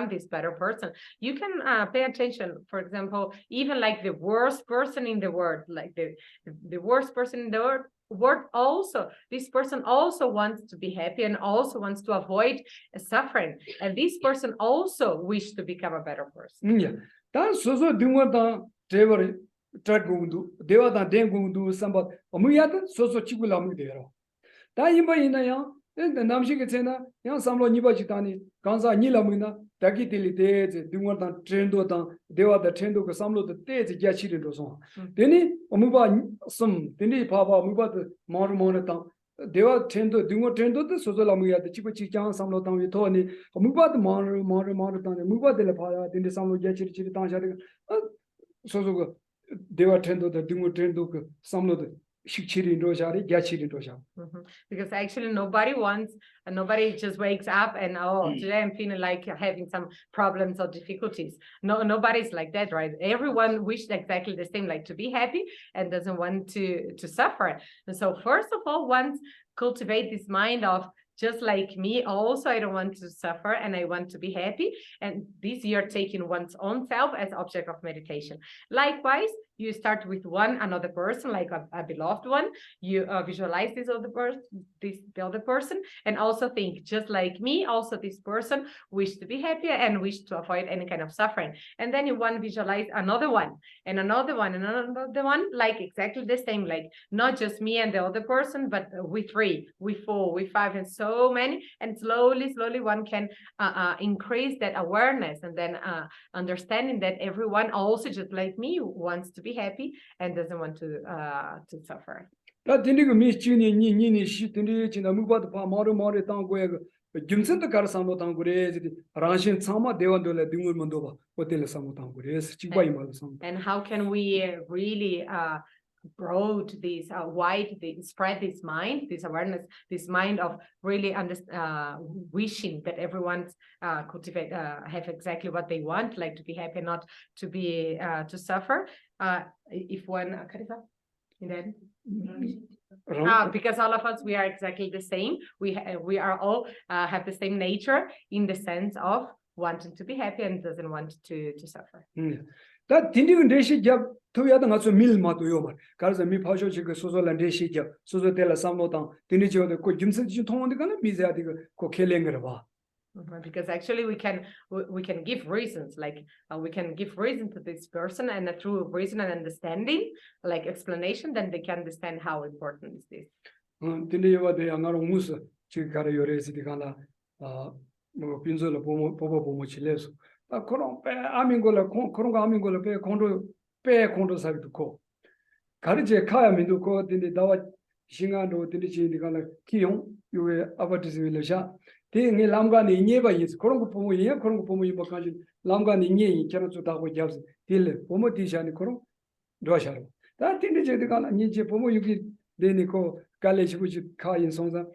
this better person? You can pay attention, for example, even like the worst person in the world, like the worst person in the world also, this person also wants to be happy and also wants to avoid suffering, and this person also wishes to become a better person. Yeah, that's so doing Trevor Tragundu, Deva Dan Gundu, somebody, Omuyat, so Chikulam there. That in the Namshikana, young Samlo Nibachitani, Kansa Nilamina, Dagi Dili Days, Dumatan Trendo, Deva the Trendo, Samlo the Days, Yachi and so on. Then Omuba some, Dini Papa, Muba the Monatan, Deva Trendo, Dumo Trendo, the Sozolamuya, the Chipachi Chan, Samlotan with Tony, Muba the Monatan, Muba de la Paya, then the Samlo Yachi Chitan, Sozo, Deva Trendo, the Dumo Trendo, Samlo the Shikiri in Rojari, Yachi in Roja. Because actually nobody just wakes up and today I'm feeling like having some problems or difficulties. No, nobody's like that, right? Everyone wished exactly the same, like to be happy and doesn't want to suffer. And so first of all, once cultivate this mind of just like me, also I don't want to suffer and I want to be happy. And this you're taking one's own self as object of meditation. Likewise, you start with another person, like a beloved one. You visualize this other person, the other person, and also think, just like me, also this person wish to be happy and wish to avoid any kind of suffering. And then you visualize another one, and another one, and another one, like exactly the same, like not just me and the other person, but we 3, we 4, we 5, and so many. And slowly one can increase that awareness, and then understanding that everyone also, just like me, wants to be happy and doesn't want to suffer. That didn't miss Juni, Nini, she didn't move the Maro Tango, Gyaltsen the Karasamo Tangures, Ranshin Sama, Devandola, Dumur Mandova, Hotel Samotangures, Chibai. And how can we really broad this spread this mind, this awareness, this mind of really wishing that everyone cultivate have exactly what they want, like to be happy, not to be to suffer. If one because all of us, we are exactly the same. We are all have the same nature in the sense of wanting to be happy and doesn't want to suffer. That didn't Deshi job to the other mill Matuoma, Karza Mi Pasho Sozo and Deshi job, Sozo Tela Samotan, Dinijo the Gyaltsen Ton the Gana Misa Kokelengrava. Because actually we can give reasons, like we can give reason to this person, and through reason and understanding, like explanation, then they can understand how important is this. Diniva de Angaro Musa, Chikara Yoresi de Gala, Pinzola Popo Mochiles. Koron Amingola, Koronga Amingola, Pe Condo Savituko. Karije Kaya Minduko, Dini Dawa Shingando, Dinichi, the Gala Kion, you were about to see Leja. Ting Lamgani never is Korongo Pomuya, Korongo Pomu Bakaji, Lamgani Ni, Chanotako Gyaltsen, Till Pomotisha and Koron, Dosharo. That thing is the Gala Niche Pomu Yuki, Denico, Galish, which Kai and Sonza,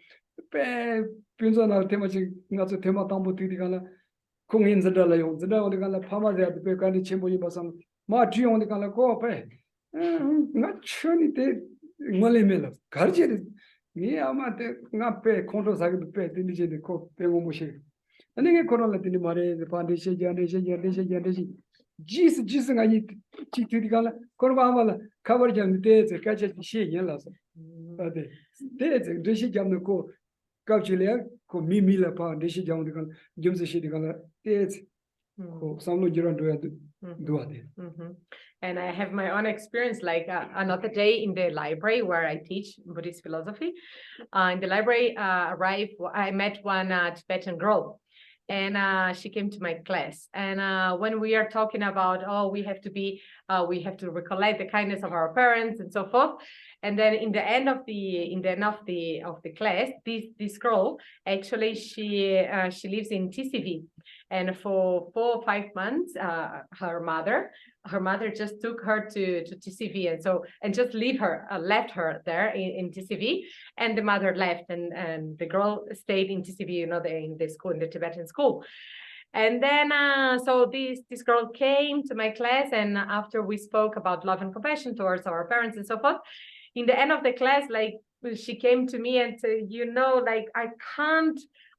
Pe Pinzona Temachi, not a Tema Tambo Tidigala. Kung in the Dalayon, the Dala Pama, the Pecani Chimbo Basam, Marchi on the Gala go pay. Not surely they Malimilla. Carjit, me, I'm not pay condos I could pay the cook, Pemushi. And then a coronal in the Mare, the foundation, generation. Jesus, I eat Chitigala, Corvavala, covered and days, a catch at the she yellows. Days, the she jam the co. Kauchilia, ko mimila pa deshi jamu dikan jumse shi dikan it's samlo jiran do. And I have my own experience, like another day in the library where I teach Buddhist philosophy. In the library, I met one Tibetan girl, and she came to my class. And when we are talking about, we have to recollect the kindness of our parents and so forth. And then in the end of the class, this girl, actually she lives in TCV, and for 4 or 5 months, her mother just took her to TCV, and just left her there in TCV, and the mother left, and the girl stayed in TCV, in the school, in the Tibetan school. And then, so this girl came to my class, and after we spoke about love and compassion towards our parents and so forth, in the end of the class, like she came to me and said, like I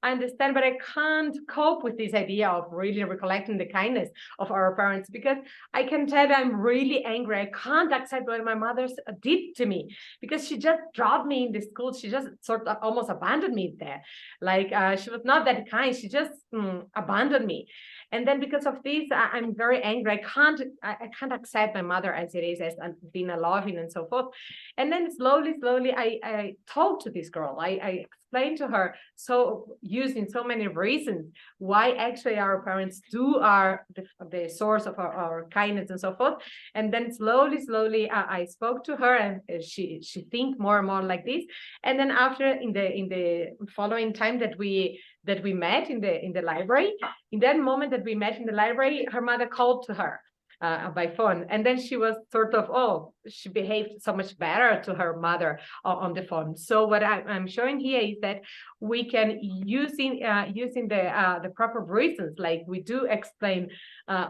understand, but I can't cope with this idea of really recollecting the kindness of our parents, because I can tell that I'm really angry. I can't accept what my mother did to me, because she just dropped me in the school. She just sort of almost abandoned me there. Like she was not that kind. She just abandoned me. And then because of this, I'm very angry. I can't accept my mother as it is, as being a loving and so forth. And then slowly, I talked to this girl. I explain to her, so using so many reasons why actually our parents do are the source of our kindness and so forth. And then slowly, I spoke to her, and she think more and more like this. And then after in the following time that we met in the library, in that moment that we met in the library, her mother called to her by phone, and then she was sort of, she behaved so much better to her mother on the phone. So what I'm showing here is that we can using the proper reasons, like we do explain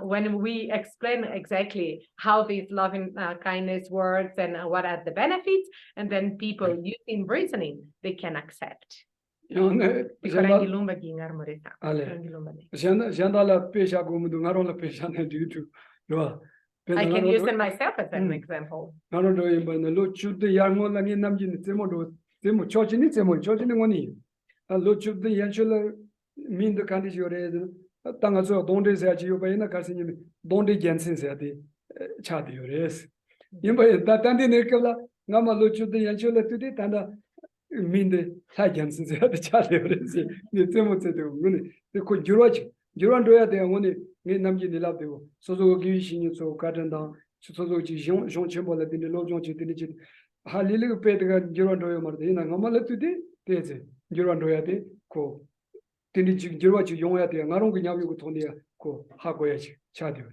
when we explain exactly how this loving kindness works and what are the benefits, and then people using reasoning, they can accept. Ale. I can use it myself as an example. Minde Gyaltsen se the chale ni temo te de ko juran doya de ngone ngi namji ni lab de so so gi shin so garden da so so ji jong chembo la de lo jong ji de ji ha li li pe de juran doya mar de na ngama tu de ze juran doya de ko tin ji jurwa ji yong ya de ngarong gi nyabi ko thoni ya ko ha ko ya ji cha de.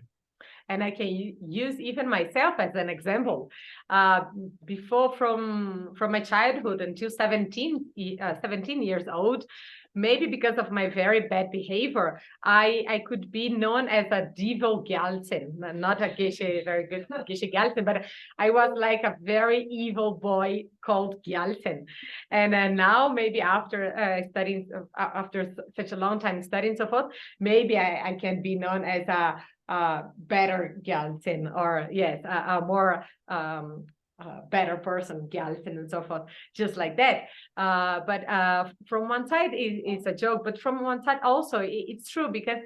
And I can use even myself as an example. Before, from my childhood until 17 years old, maybe because of my very bad behavior, I could be known as a devil Gyaltsen, not a Geshe, very good Geshe Gyaltsen, but I was like a very evil boy called Gyaltsen. And now maybe after studying, after such a long time studying so forth, maybe I can be known as a better Gyaltsen, or yes, a more better person, Gyaltsen, and so forth, just like that. But from one side, it's a joke, but from one side also, it's true, because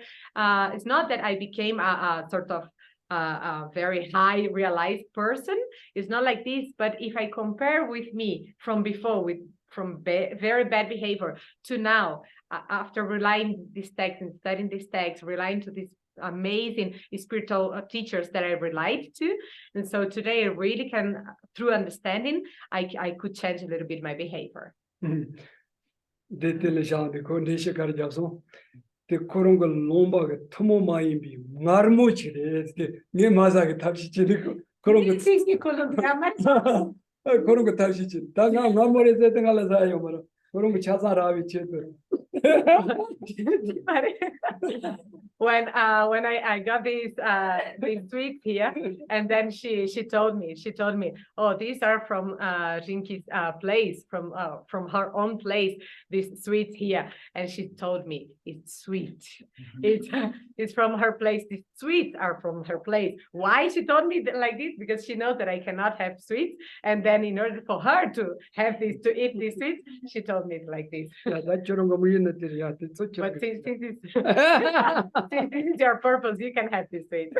it's not that I became a sort of a very high realized person. It's not like this. But if I compare with me from before, from very bad behavior to now, after relying this text and studying this text, relying to this amazing spiritual teachers that I relied to, and so today I really can, through understanding, I could change a little bit my behavior. The Koronga Lomba, Tomo Maimbi, Marmochi, the Mazaki Tashi, Koronga Tashi, Tanga, Mamma is the Alazayo, Koronga Chazaravi. When I got these sweets here, and then she told me, oh, these are from Rinki's place, from her own place, these sweets here, and she told me it's sweet. It's from her place. These sweets are from her place. Why she told me like this? Because she knows that I cannot have sweets, and then in order for her to have this, to eat these sweets, she told me like this. But since this is your purpose, you can have this sweet.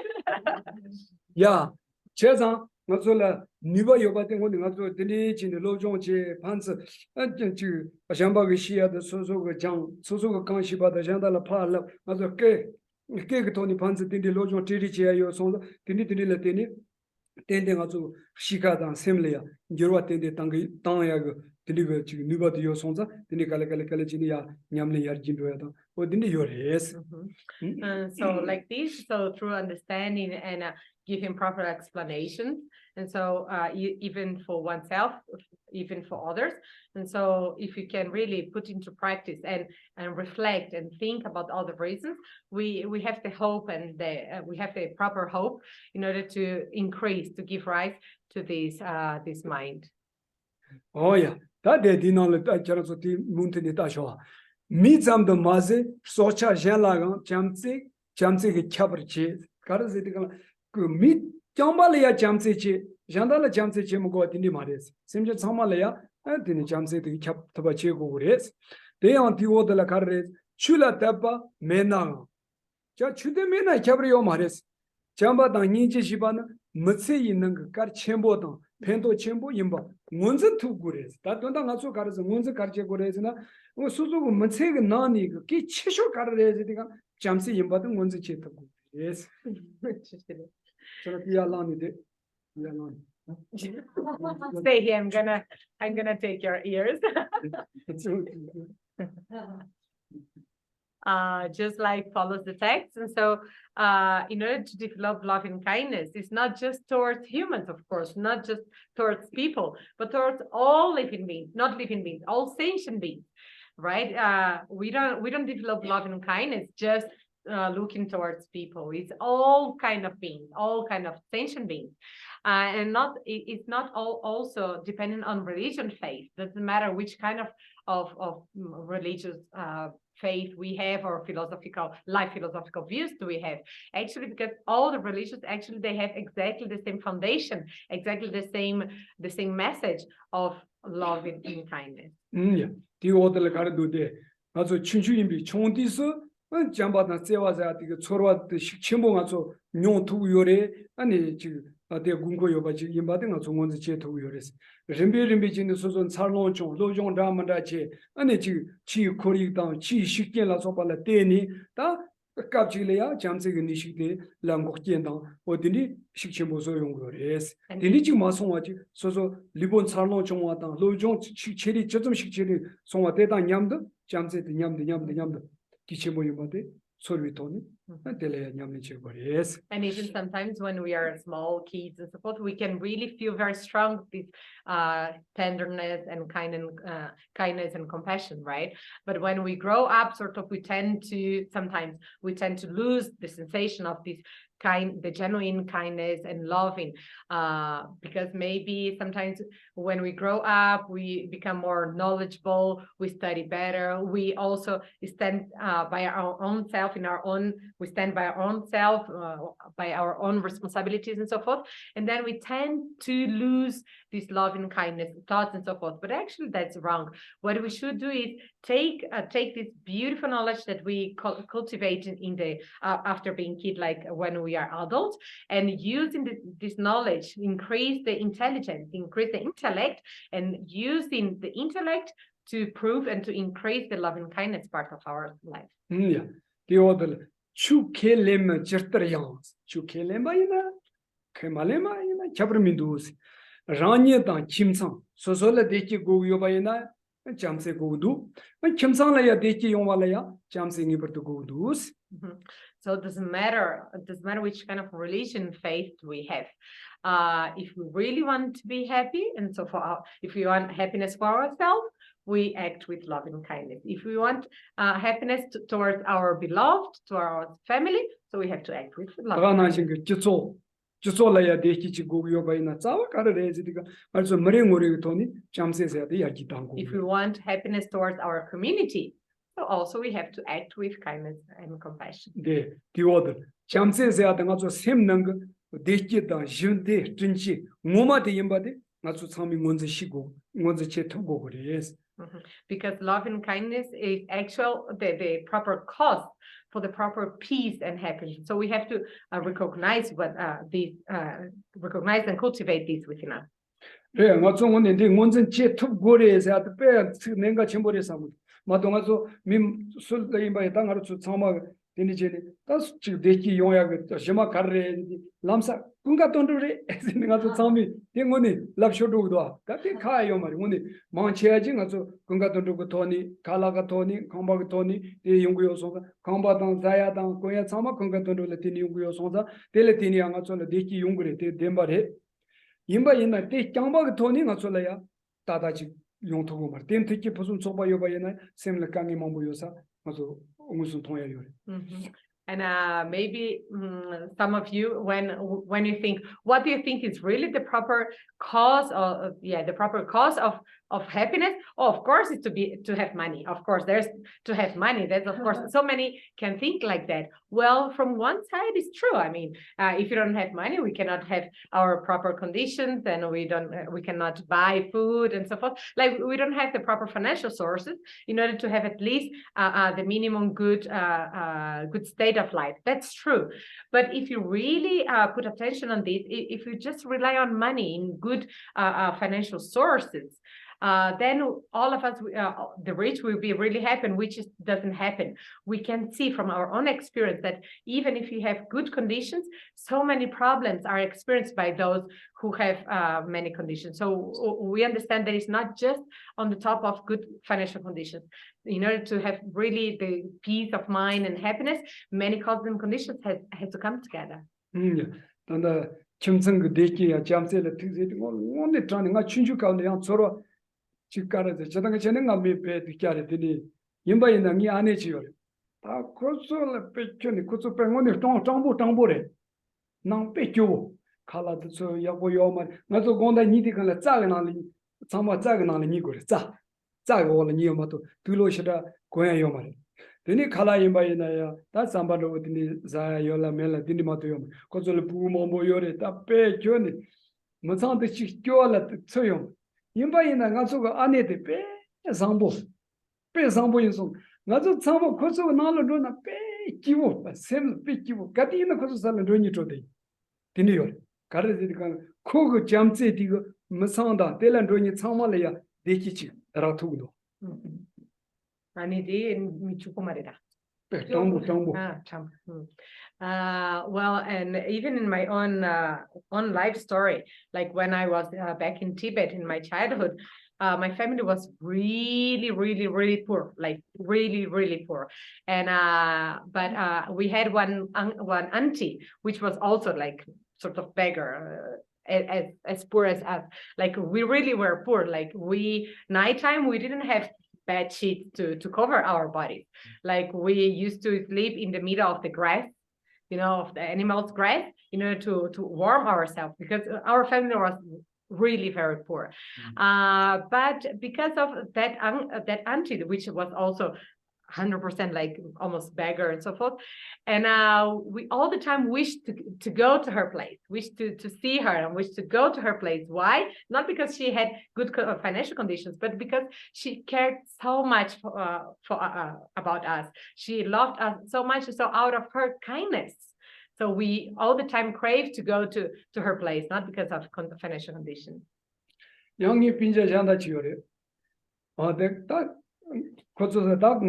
Yeah, Chezan, Mazola, Niva Yobating, Nazo, Dini, in the Lojonche, Pants, and to Ashamba Shia, the Sozo Jang, Sozo Kanshiba, the Jandala Pala, Mazoke, Tony Pants, Dini Lojon, Tirichi, your son, Dini Latini, tending also Shika than Semlia, Jurati, Tangi, Tanyago. Deliver to Nuba to your sons, the Nikalakalajinia, Yamli Arjindueta, or didn't your yes? So like this, so through understanding and giving proper explanations, and so even for oneself, even for others, and so if you can really put into practice and reflect and think about all the reasons, we have the hope, and we have the proper hope in order to increase, to give rise to this mind. Oh yeah. That they did not let Charasoti Muntin Tashoa. Meet some the Maze, Socha Jalagan, Chamsi Caprichi, Karasitic, meet Jambalia Chamsi, Jandala Chamsi Chimugo in the Mares, Simja Samalea, and Tini Chamsi the Cap Tabachigo race. They on the water la carres, Chula Tapa, Mena. Chude Mena Cabrio Mares, Jamba Daniji Shibana, Mutsi in Car Chemboton, 펜도 첨부 임바 문제 투구레스 다 돈다 가서 가르서 문제 가르쳐 고레스나 수수고 문책이 나니 그 치쇼 가르레지가 잠시 임바도 문제 제트고 예스 저렇게 야라니데 야라니 Stay here. I'm gonna take your ears. Just like follows the text. And so in order to develop love and kindness, it's not just towards humans, of course, not just towards people, but towards all living beings, not living beings, all sentient beings, right? We don't develop love and kindness just looking towards people. It's all kind of beings, all kind of sentient beings. And it's not all also dependent on religion, faith. Doesn't matter which kind of religious faith we have or philosophical views do we have, actually, because all the religions actually they have exactly the same foundation, exactly the same message of love and kindness. Yeah. The order 가르도데 아주 춘추인비 총디서 잠바다 세와자 그 초로와 식침봉 가서 뇽투 요래 아니 지금 대 군고요 바지 임바등아 종원지 제투 요래스 림비 진의 소존 살롱 종 로종 라만다체 아니 지 코리당 지 식견라 소발라 때니 다 갑질이야 잠세기 니식데 랑곡견당 어디니 식침보 소용거레스 데니 지금 마송와지 소소 리본 살롱 종와당 로종 식체리 저점 식체리 송와 대당 냠도 잠세드 냠도 기침보 임바데 소리토니 델레 냠니 제거레스. And even sometimes when we are small kids and so forth, we can really feel very strong this tenderness and kindness and compassion, right? But when we grow up, sort of, we tend to lose the sensation of this the genuine kindness and loving, because maybe sometimes when we grow up, we become more knowledgeable, we study better, we also stand by our own self we stand by our own self, by our own responsibilities and so forth, and then we tend to lose this love and kindness thoughts and so forth. But actually that's wrong. What we should do is take this beautiful knowledge that we cultivate in the after being kid, like when we are adults, and using this knowledge, increase the intelligence, increase the intellect, and using the intellect to prove and to increase the love and kindness part of our life. Yeah. The order chukelem jertrayans chukelemaina kemalemina chabrmindus ranyeta chimsang sosola dechi goyobaina jamse godu chimsang la dechi yongwalaya jamse ngibertu godus. So it doesn't matter which kind of religion faith we have. If we really want to be happy, and so if we want happiness for ourselves, we act with love and kindness. If we want happiness towards our beloved, to our family, so we have to act with love and kindness. If we want happiness towards our community, so also we have to act with kindness and compassion. The order. Because love and kindness is the proper cause for the proper peace and happiness. So we have to recognize recognize and cultivate this within us. 마동아서 민 술레임바에 당하로 참마 데니제니 다스 데키 용야가 제마 가르레 람사 군가 돈도레 에스니가서 참미 땡고니 랍쇼도도 다티 카요 말이 오니 망체야지 가서 군가 돈도고 토니 칼라가 토니 컴바가 토니 데 용구요소가 컴바당 자야당 고야 참마 군가 돈도레 티니 용구요소자 텔레티니 양아촌 데키 용구레 데 뎀바레 임바이나 데 짱바가 토니 가솔라야 다다지 용토고 말 덴트키 무슨 소바요바이나 셈라 강이 몸보요사 맞어 무슨 통해요. And maybe some of you, when you think, what do you think is really the proper cause of of happiness. Oh, of course, it's to have money. Of course, there's to have money. There's of course so many can think like that. Well, from one side, it's true. I mean, if you don't have money, we cannot have our proper conditions, and we cannot buy food and so forth. Like we don't have the proper financial sources in order to have at least the minimum good state of life. That's true. But if you really put attention on this, if you just rely on money in good financial sources, then all of us, the rich, will be really happy, which doesn't happen. We can see from our own experience that even if you have good conditions, so many problems are experienced by those who have many conditions. So we understand that it's not just on the top of good financial conditions. In order to have really the peace of mind and happiness, many causes and conditions have to come together. And Gyaltsen 그 대기야 잠세를 특색 오늘 트라닝아 춘주 가운데 양 서로 직가라서 저당에 전행가 메베 뒤까지 되니 임바이나 니 안에 지요. 다 코스를 빼켜니 코스 빼고니 정보래. 난 빼줘. 칼라도 저 야보요만 나도 건다 니디가 짜가나리 참마 짜가나리 니고래. 짜가올라 니요마도 둘로시다 고야요 말이야. Dini kala imba inaya, ta sambalo dini zaya yola mela dini mato yom. Kozole pu mombo yore ta pe kyoni. Masante chik kyola tso yom. Imba ina ngaso ga ane de pe sambo. Pe sambo yinso. Ngaso sambo koso nalo dona pe kiwo. Sem pe kiwo. Gati ina koso sala doni chode. Dini yore. Kare de kan kogo jamse digo masanda telan doni chamale ya dekichi ratudo. Well, and even in my own life story, like when I was back in Tibet in my childhood, my family was really poor, like really poor. And but we had one auntie which was also like sort of beggar, as poor as us. Like we really were poor. Like nighttime we didn't have bed sheets to cover our bodies. Like we used to sleep in the middle of the grass, of the animals' grass, in order to warm ourselves, because our family was really very poor. But because of that auntie, which was also 100% like almost beggar and so forth, and we all the time wished to go to her place, wished to see her, and wished to go to her place. Why? Not because she had good financial conditions, but because she cared so much about us. She loved us so much, so out of her kindness. So we all the time crave to go to her place, not because of financial conditions. 영이 빈자 잔다 지요래. 딱 거기서 딱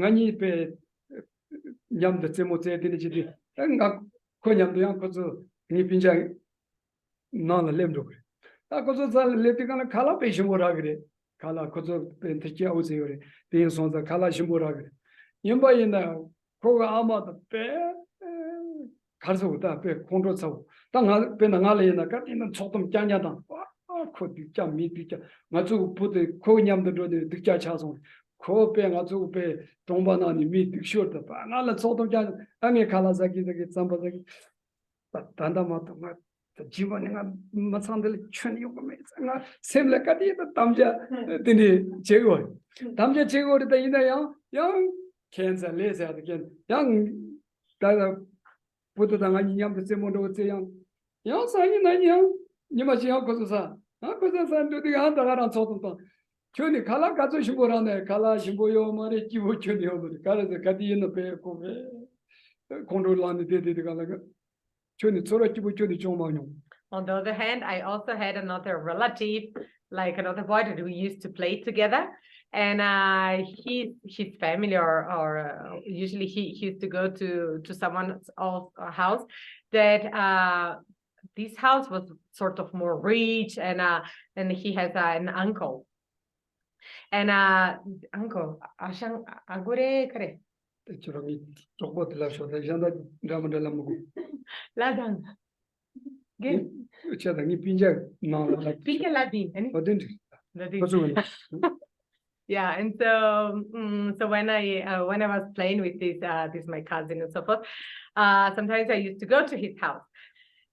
아니 배 냠도 제모제 되는지 딱 거냠도 양 거기서 니 빈자 나는 렘도 그래. 딱 거기서 살 레티가나 칼라 페시모라 그래. 칼라 거기서 벤티치 오세요래. 빈손자 칼라 시모라 그래. 임바이나 거가 아마도 배 가서 오다 배 콘트롤하고 딱 배나 갈래나 같이는 조금 짠냐다. 코디 짜 미디짜 맞고 보대 코냠도 늦자 차서 코배 맞고 배 동반하니 미디쇼다 바나라 조금 짜 아니 칼라자기 저기 잠바자기 단다마도 막 지원이가 마산들 춘이 오면 나 셈레까지도 담자 되니 제거 담자 제거를 다 이나요 양 캔서 레서야 양 다다 보도당한 이념도 제모도 제양 양 사이 나냐 니마지 하고서 그래서 한다가랑 저도 저기 칼라 가서 신고라네 칼라 신고요 말에 기부 전이요 그래서 가디는 배고 컨트롤하는 데데가 저기 서로 기부 전이 좀 많이. On the other hand, I also had another relative, like another boy that we used to play together, and his family or usually he used to go to someone's house that this house was sort of more rich, and he has an uncle, and uncle 아샹 아고레 그래. 저기 조금들 하셔도 잔다 드라마들 먹고. 라당. 게. 저기 빈자 나라. 빈게 라딘. 어딘지. 라딘. Yeah, and so when I was playing with this my cousin and so forth, sometimes I used to go to his house.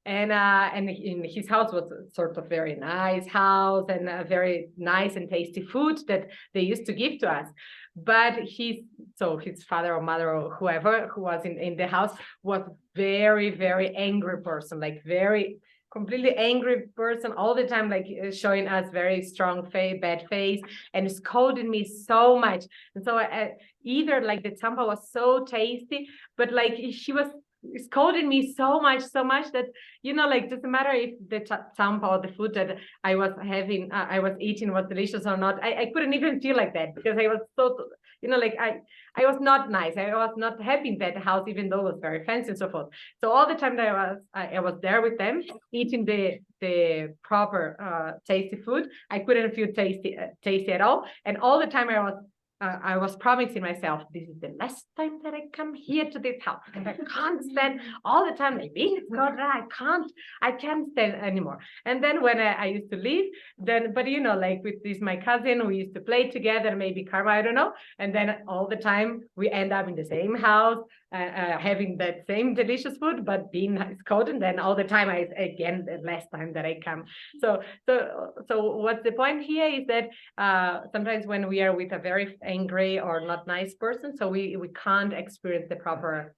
And in his house was a sort of very nice house and a very nice and tasty food that they used to give to us. But his father or mother or whoever who was in the house was very, very angry person, like very completely angry person all the time, like showing us very strong bad face and scolding me so much. And so either like the tsampa was so tasty, but like she was scolding me so much that, like doesn't matter if the tsampa or the food that I was having, I was eating was delicious or not. I couldn't even feel like that because I was so, like I was not nice. I was not happy in that house, even though it was very fancy and so forth. So all the time that I was there with them, eating the proper tasty food, I couldn't feel tasty at all. And all the time I was promising myself, this is the last time that I come here to this house. And I can't stand all the time. Like, I can't stand anymore. And then when I used to leave, but like with this, my cousin, we used to play together, maybe karma, I don't know. And then all the time we end up in the same house, having that same delicious food, but being cold. And then all the time again, the last time that I come. So what's the point here is that sometimes when we are with a very angry or not nice person, so we can't experience the proper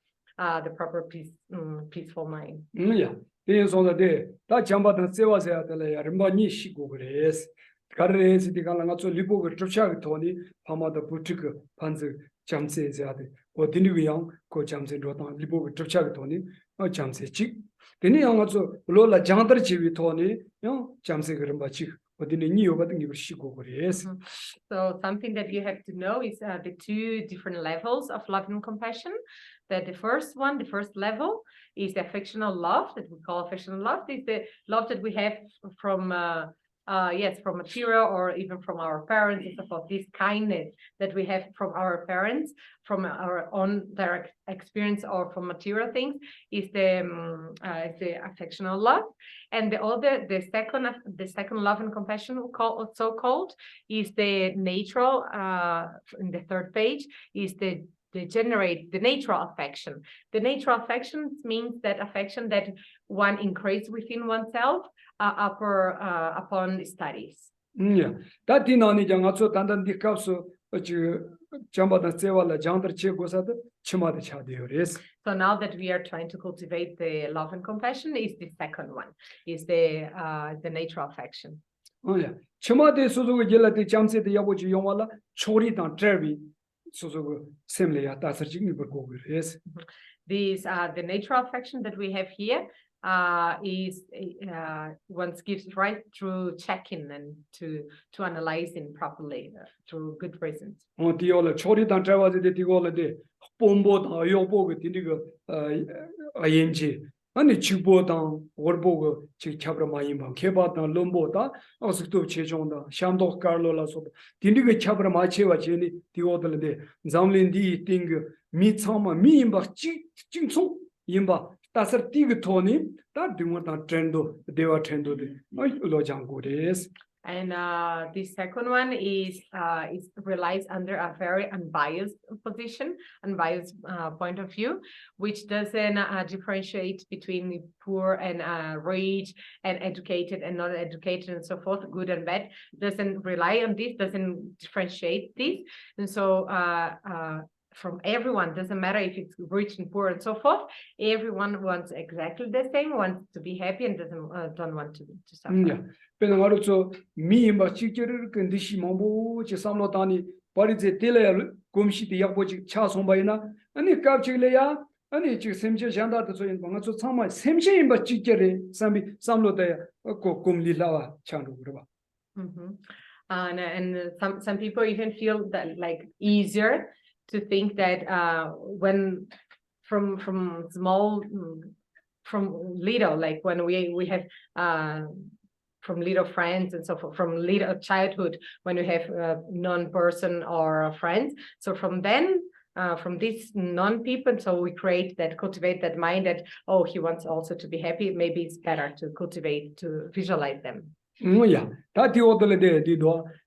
peaceful mind. Yeah. This on the day that Jambatan Sevas at the Rambani Shigo Grace. Carres, the Galangazo Libo, Truchak Tony, Pamada Putika, Panzer, Jamse Zade, or Dinivian, Co Jamse Rotan, Libo, Truchak Tony, or Jamse Chick. The Niangazo, Lola Jantar Chivi Tony, Jamse Rambachi, or the new but you Shigo Grace. So something that you have to know is the two different levels of love and compassion. That the first level is the affectional love that we call affectional love. Is the love that we have from from material or even from our parents and so forth. This kindness that we have from our parents, from our own direct experience or from material things is the affectional love. And the second love and compassion so-called is the natural, in the third page, is the natural affection. The natural affection means that affection that one increases within oneself upon studies. Yeah, that dinani jangaso tandan dikapso Jambatan Sevala Jantar Chegosada Chimada Chadiores. So now that we are trying to cultivate the love and compassion, is the second one, is the natural affection. Oh yeah, Chimade Suzu Gelati Jamse the Yabuji Yomala Chori dan Trevi. Yes. These the natural affection that we have here is one gives right through checking and to analyzing properly through good reasons. 아니 주보당 월보고 지 차브라마이만 개바당 롬보다 어스도 제종다 샴도 칼로라서 딘디게 차브라마체와 제니 디오들데 잠린디 띵그 미참마 미임바 징총 임바 따서 띠그 토니 다 등원다 트렌도 데와 트렌도데 로장고데스. And the second one is relies under a very unbiased position, unbiased point of view, which doesn't differentiate between the poor and rich and educated and not educated and so forth, good and bad. Doesn't rely on this, doesn't differentiate this, and so from everyone, doesn't matter if it's rich and poor and so forth, everyone wants exactly the same, wants to be happy and don't want to suffer. Yeah. Penangarucho mi imba chikere condition mambo che samlo tani parize tele gomshi de yaboji cha sombaina ani kapchile ya ani chi semche janda to yin bangacho chama semche imba chikere samlo de ko komli lawa chandu ba. And some people even feel that like easier to think that when from small, from little, like when we have from little friends and so forth, from little childhood, when you have non-person or friends. So from then, from these non-people, so we cultivate that mind that, oh, he wants also to be happy. Maybe it's better to cultivate, to visualize them. Yeah, that the other day did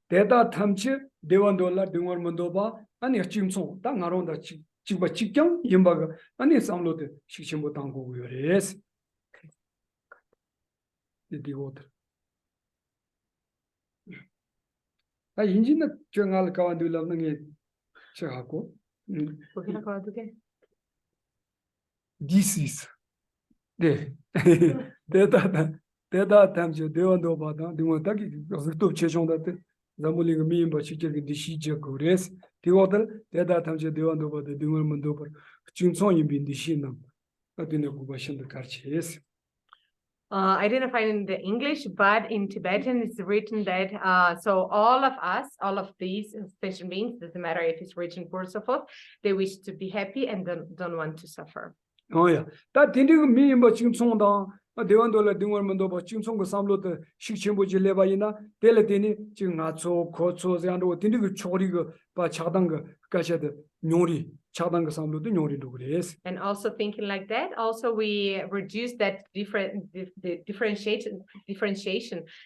data tamchi, devandola, dungar mandoba, and your chimson, tang around the chiba chicken, yimbaga, and it's unloaded, shishimbo tango, yes. the water. I engine jungle cavandula Chahako. This is the Data times you do about the one that to chase on that Zamuling me, but she took the Shija Gores, the water, data times you do about the Duman Mandover, Chunson you been the Shinam, but in the Kubashan the Karches. I didn't find in the English, but in Tibetan it's written that so all of us, all of these sentient beings, doesn't matter if it's rich and poor, so forth, they wish to be happy and don't want to suffer. Oh yeah, that didn't mean but Chunson. They want to let the woman do about Chimsong Samlo the Shichimbuji Levaina, Delatini, Chingatso, Kotsos, and what did you chorigo by Chadanga, Kasha, Nori, Chadanga Samlo, the Nori Dugres. And also thinking like that, also we reduce that differentiation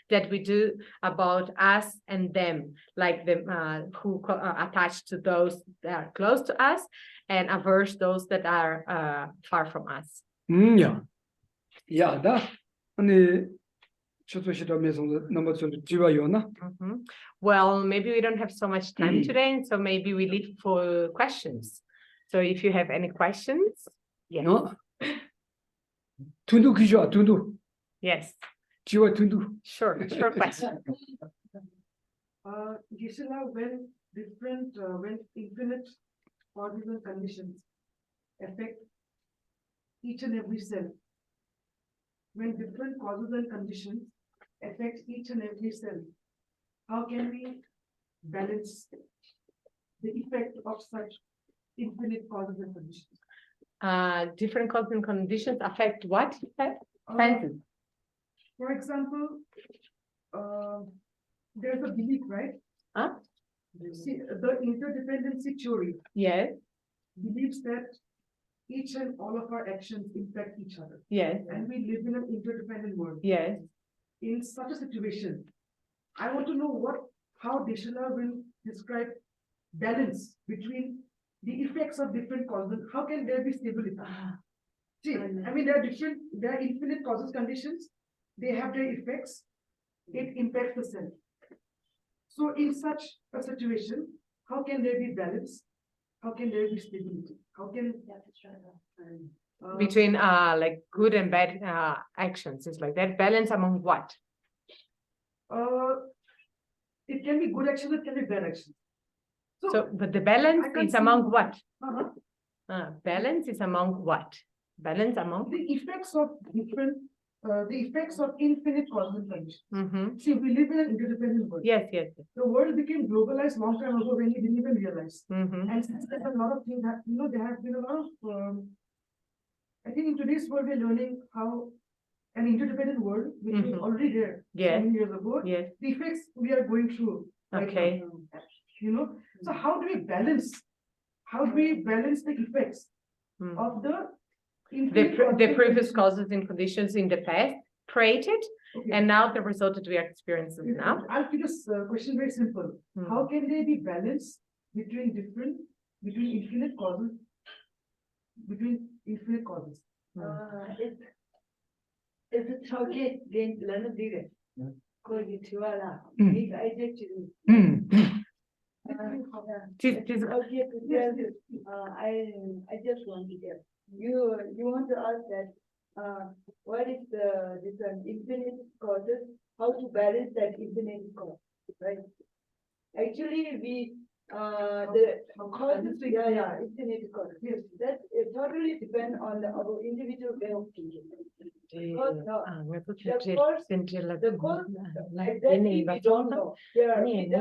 that we do about us and them, like them who are attached to those that are close to us and averse those that are far from us. Yeah. Yeah, that and number 2. Well, maybe we don't have so much time today, so maybe we leave for questions. So if you have any questions, yes. No. Tundu. Yes. Tundu. Sure question. Gisela, when infinite possible conditions affect each and every cell, when different causes and conditions affect each and every cell, how can we balance the effect of such infinite causes and conditions? Different causes and conditions affect what? Senses. For example, there's a belief, right? Huh? See, the interdependency theory believes that each and all of our actions impact each other. Yes. And we live in an interdependent world. Yes. In such a situation, I want to know how Geshe will describe balance between the effects of different causes. How can there be stability? See, I mean, there are infinite causes, conditions. They have their effects. It impacts the cell. So in such a situation, how can there be balance? How can there be stability? How can between like good and bad actions? It's like that balance among what? It can be good actions, it can be bad actions. So but the balance is among what? Balance is among what? Balance among the effects of different the effects of infinite causes and conditions. See, we live in an interdependent world. Yes. The world became globalized long time ago when we didn't even realize. And since there's a lot of things that, there have been a lot of, I think in today's world, we're learning how an interdependent world, which was already there many years ago, the effects we are going through. Right now, so how do we balance? How do we balance the effects of the previous causes and conditions in the past created, and now the result that we are experiencing now? I'll keep this question very simple. How can there be balance between infinite causes? It's a target against Lana Diga. Called it Tuala. I just want to get you want to ask that what is the different infinite causes, how to balance that infinite cause, right? Actually we the causes infinite causes. Yes, that it totally depends on our individual way of thinking. Because the cause exactly we don't know. Because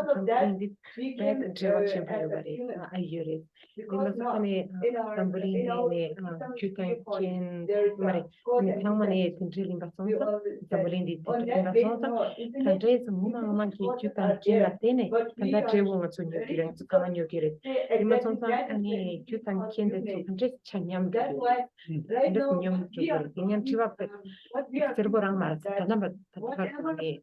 of that, we can because now in our tene but we kanda are jewu nga tsu nyu kire tsu kama nyu kire say ima exactly sonsa that is ani the kyutan difference kende of tsu human. kanda chanyam That's kire why right kanda now nyam we kire are kinyam chiwa what we are serborang thinking mara is that tanda ba whatever ani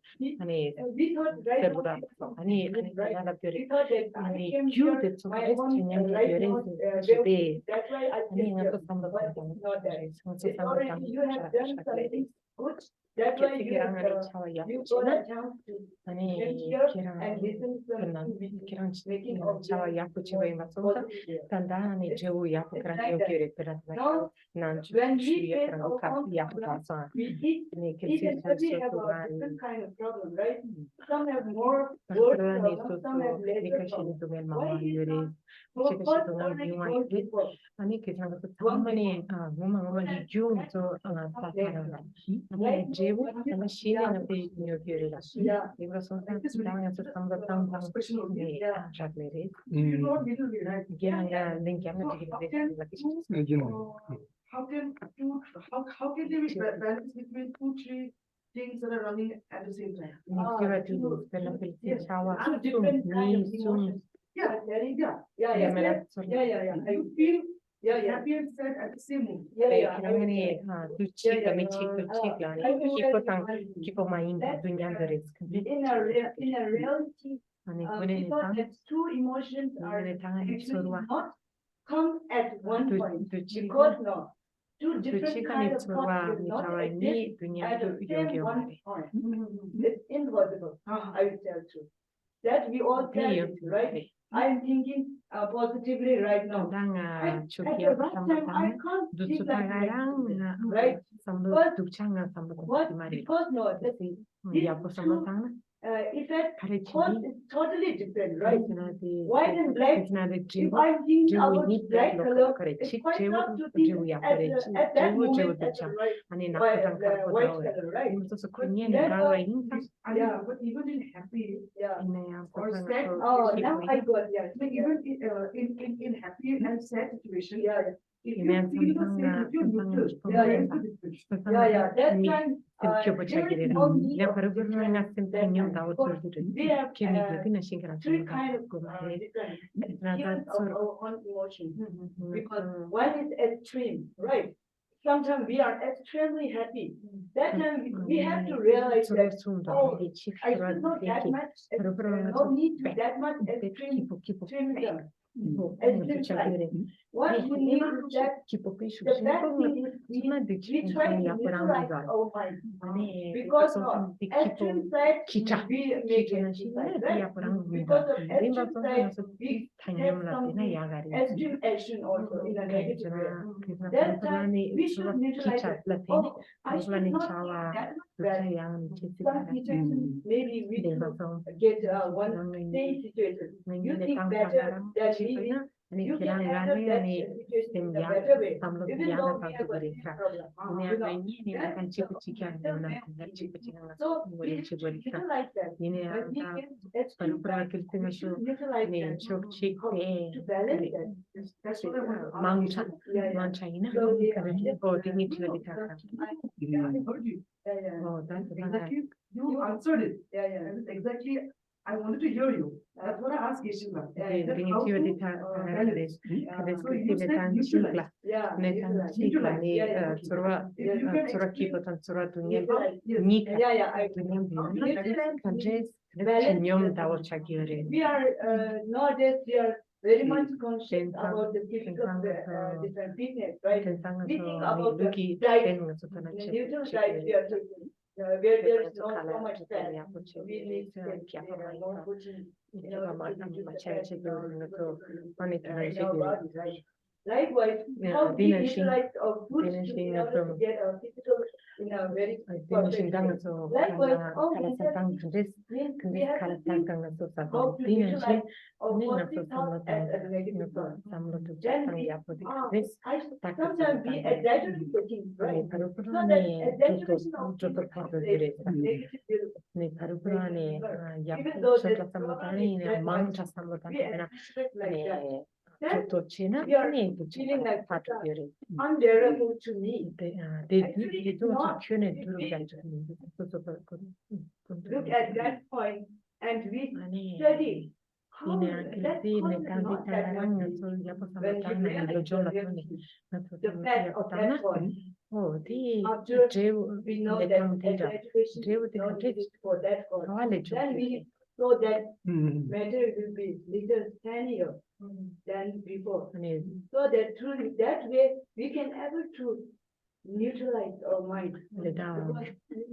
we thought right now serbura ani right. kala kire We thought that I ani came kyu here, de tsu my kare own chanyam right kire now, jube that's why I ani came nga here. tsu samba But tanda it's not that. nga tsu It's samba already, tanda you have done something good. That's why you kirang ani have, chawa ya you got a chance to ani come here kirang and listen to Kena something kirang making of chawa them ya kuchiwa more ima sonsa positive. tanda ani It's- jewu ya it's kukran like yo that. kire perat Now, nan chu when chu we ya face kran our ka own ya problem, sa we ni each kilsi and chal every so have to a ban different kind of problem, right? Some have more worse Particularly problems, so some have lesser because she problems. is doing Why mama is yuri not because she first doing already you gone want it before? ani kisang to Gone tamani before. mama mama di jung so ta ta ani jewu ana shine na pe yo kire la Yeah. Libro son tan dan so samba tan tan ni Yeah. chatlere You know, literally, right? Giranga linkiam na So tigre la kishi How can two, how can they be balance between two, three things that are running at the same time? Nikiwa tu per la Yes. chawa Two different kind of ni emotions. Yeah, yeah. Ya Yeah. mera I feel happy and sad at the same moment. Yeah. kirangani tu chika mi chikla ni kipo tan kipo main dunya dare In a reality, ani we kone ni thought tan that two emotions are ni tan actually sorwa not come at one tu point. tu chika Because no, two tu different chika kind ni of sorwa thoughts will ni not chawa exist ni dunya at tu the same yogi one mare point. It's impossible. I will tell you. That we all tell you, right? I'm thinking positively right now. Tandanga At the chukia right samba time, I tan can't du think like supagarang that, right? samba But dukchanga samba What? mari Because no, ya po samba tan effect kare cause chini is totally different, right? White White and black, if I'm thinking jewu about ni black color, kare it's chik quite jewu tough to think jewu ya at kare that jewu jewu moment as dukchang a right, ani nakutang kar white ko color, right? ni so kunye ni Then, galwa inta Yeah. But even in happy, Yeah. ina ya Or ko sad. Oh, now I got yeah. like even in happy and sad situation, Yeah. if Ina you feel the same, if you're neutral, there is the difference. Yeah. That mi time, Kyo there is chagire no need ya of paru paru difference nga sim that nyam time. dawo Because tsuru we have kemi gati na shingara three kind of ko mare different na feelings ta of tsuru our own emotions. Because one is extreme, right? Sometimes we are extremely happy. That time we have to realize tsuru that sunda oh, di chik I tsuru should not that much, paru paru nga no need to that much extreme kipo extremism. extreme chagire What we need is that kipo pishu the best thing is suna de we try to ya para neutralize ga our mind. ane Because so no, di extreme kipo side kita we make kita na extreme shingara side, right? ya para Because of rimba extreme so side, so we tanyam have la some na ya gari extreme action also in a negative way. That time Purplani we should neutralize kicha it. latini Oh, I should purplani not chawa think that much ducha bad. yang chisi Some situations maybe we deva should so get one same situation. You ngi think tang better pagaram than chisi leaving. na ani You can kirang handle gane that ani situation in a ya better way. samlo Even ya though na we ta have a gure big ka problem. ani You know, ani ni na kan chiku chikan na na chiku chikan So wala we chiku ka utilize that. ini When we anta get extreme purpura side, kilti na we so should utilize ni that chok chik how to balance that. That's what I want to ask. mangcha Yeah. mancha ina So we kada ko dini chila ditaka I heard you. Yeah. oh that's Exactly, you answered it. Yeah. And it's exactly, I wanted to hear you. That's what I asked Geshe. dini chila ditaka kada So skriti you said betan neutralize. chikla Yeah. ne tan chikla ni surwa If you can surwa explain- kipo tan surwa dunya Yes. nika I dunya Neutralize kadres balance. chinyom dawo chagire We are nowadays we are very much conscious Tenzin. about the physical Tenzin. different fitness, right? tensanga We so think ni about the luki diet. ten so tan The neutral diet we are taking, where there is not so much fat. We need to take more protein. In our bodies, right? Likewise, how we utilize our food in order to get our physical in a very perfect way. Likewise, how we have how to utilize our positive thoughts as a negative thought. Then sometimes we exaggerate the things, right? So that exaggeration of things is negative will ne parupurane even though yakut there's samotani ne that mang much, samotani we na expect like that. ne That to china we are ne feeling like part of your unbearable to me. they Actually, do it's to not. tune We to look at that point and we study. How Ine that anche sì, causes ne tanti not that taranno much sul diapo when you samatana, realize lo giorno the toni, ma tu the fact of that point. oh, di After Jew, we know le that tantira, education Jew is di not country, needed for that cause. quale Then Jew? we know that Mm. matter will be little tinier than before. Ne, So that through that way we can able to neutralize our mind. le da,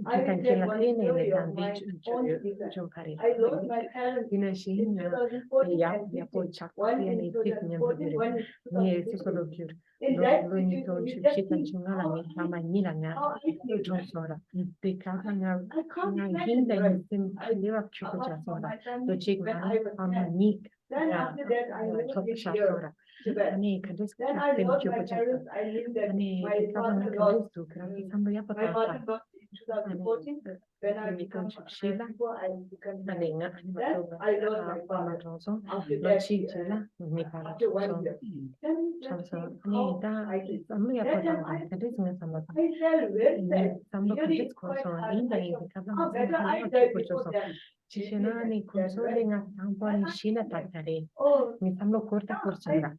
I will tanti tell la one fine, le story of tanti my own children. Jew pari. I lost my parents Ine in shin, 2014 ya and 15. po chak, One ya in ne tik 2014, one in ne 2015. solo più. In Lo that lo ni to situation, you just chita think, chungala ni kama ni la nga, how I feel. sora. Te kaka nga I can't nga imagine, hinda right? ni sim leva più che Apart from sora. my Lo family, chik when mani I was ama 10. ni Then ya after that, I never top came sha here sora. to Tibet. Ani kadis Then I tem lost più my che parents. I knew that Ani my te kaka nga father lost. kadis tu kra sambo ya My pata father pa. lost in 2014. When I become Sheila. before I become Ani married. nga Then I lost my pa ma father. tonso. After Lo that, chik chila ni para after 1 so. year. Then just Chanso think ni how da I did. sambo ya That pata time pa kadis nga sambo. I felt very Ni sad. sambo Really kadis ko quite so hard. hinda I ni thought, kaba how ma better I sambo died ko before so. them. Chishena ni console nga sambo ni shina tatare. Oh, Ni sambo korta korchinda.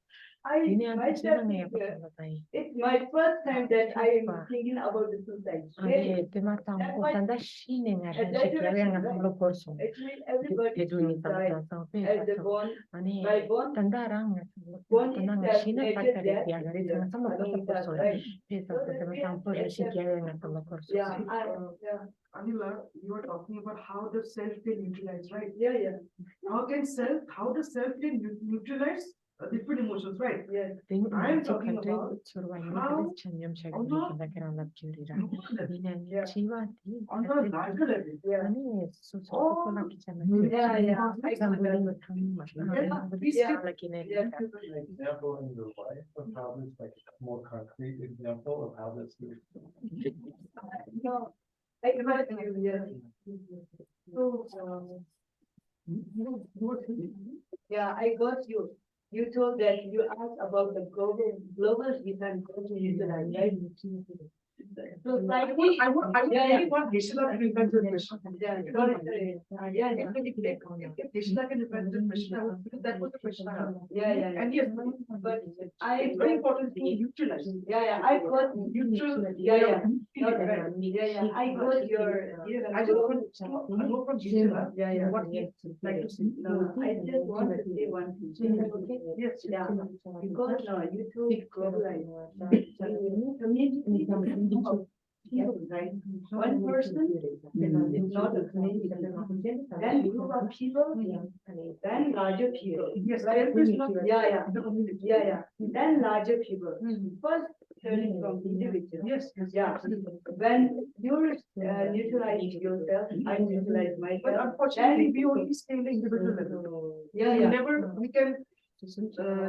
Ini anti chena myself nga ya think, pata patai. it's my first time that I am thinking about the suicide. Ane te mata That's ko why tanda shine nga at ranchi that kya direction, nga right? sambo korso. Actually everybody Te duni should die sambo sambo as the pe born Ane by born. tanda rang nga Born tanda nga itself shina nature tatare death kya gari nga sambo korta along with us, korso. right? Pe So sambo that te we mata have ko to rashi accept. kya nga sambo korso. Yeah, yeah, Anila, you were talking about how the self can neutralize, right? yeah. How the self can neutralize different emotions, right? Yes. I am talking about how chanyam on shagni the kanda kirana churira. Yeah. Chiva ti on the larger level. Yeah. Ani so so Oh, ko la kichana. Yeah. Sambuli mathamma. Sambuli sala kine. Yeah. Example in your life of how this, like a more concrete example of how this. No, I got you, yeah. So, yeah, I got you. You told that you asked about the global defense utilize, right? So like I really want Geshe to invent this question. yeah, If Geshe can invent this question, I would feel that was the question I asked. yeah. And yes, But it's very important to utilize. yeah, I got Yeah. I got your I just want to know from Geshe what he like to see. I just want to say one thing. Okay? Yes, Yeah, because you told globalize. Community of people, right? One person is not a community. Then group of people, then larger people. Yes, Right? self is not Yeah. the community. Yeah. Then larger people. First, turning from individual. Yes. Yeah. When you neutralize yourself, I neutralize But myself. unfortunately, we only stay in the individual level. We can,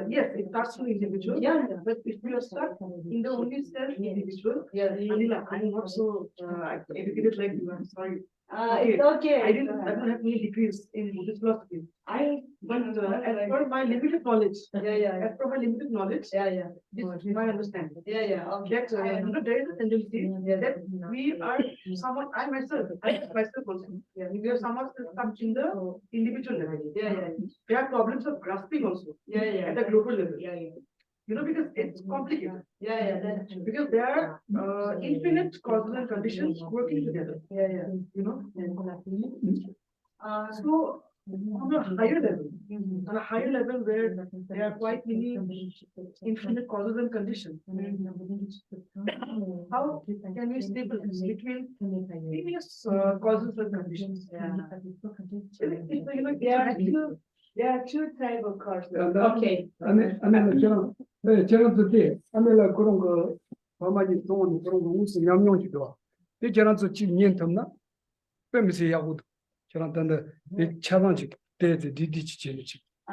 yes, it starts from individual. Yeah. But if we are stuck in the only self individual, Yeah. Anila, I'm not so educated like you, I'm sorry. It's okay. I don't have many degrees in Buddhist philosophy. But as per my limited knowledge, Yeah. as per my limited knowledge, Yeah. this is my understanding. Yeah. Okay. That there is a tendency that we are somewhat, I myself also, we are somewhat stuck in the individual level. Yeah. There are problems of grasping also Yeah. at the global level. Yeah. You know, because it's complicated. Yeah. That's true. Because there are infinite causes and conditions working together. Yeah. You know. So on a higher level, where there are quite many infinite causes and conditions, how can we stay balance between various causes and conditions? There are two type of cars. Okay. 저런 때 아내라 그런 거 아마지 동원 그런 거 무슨 양용지도 이 저런 저 지년 덤나 빼면서 야구도 저런 단데 이 차단지 때에 디디치지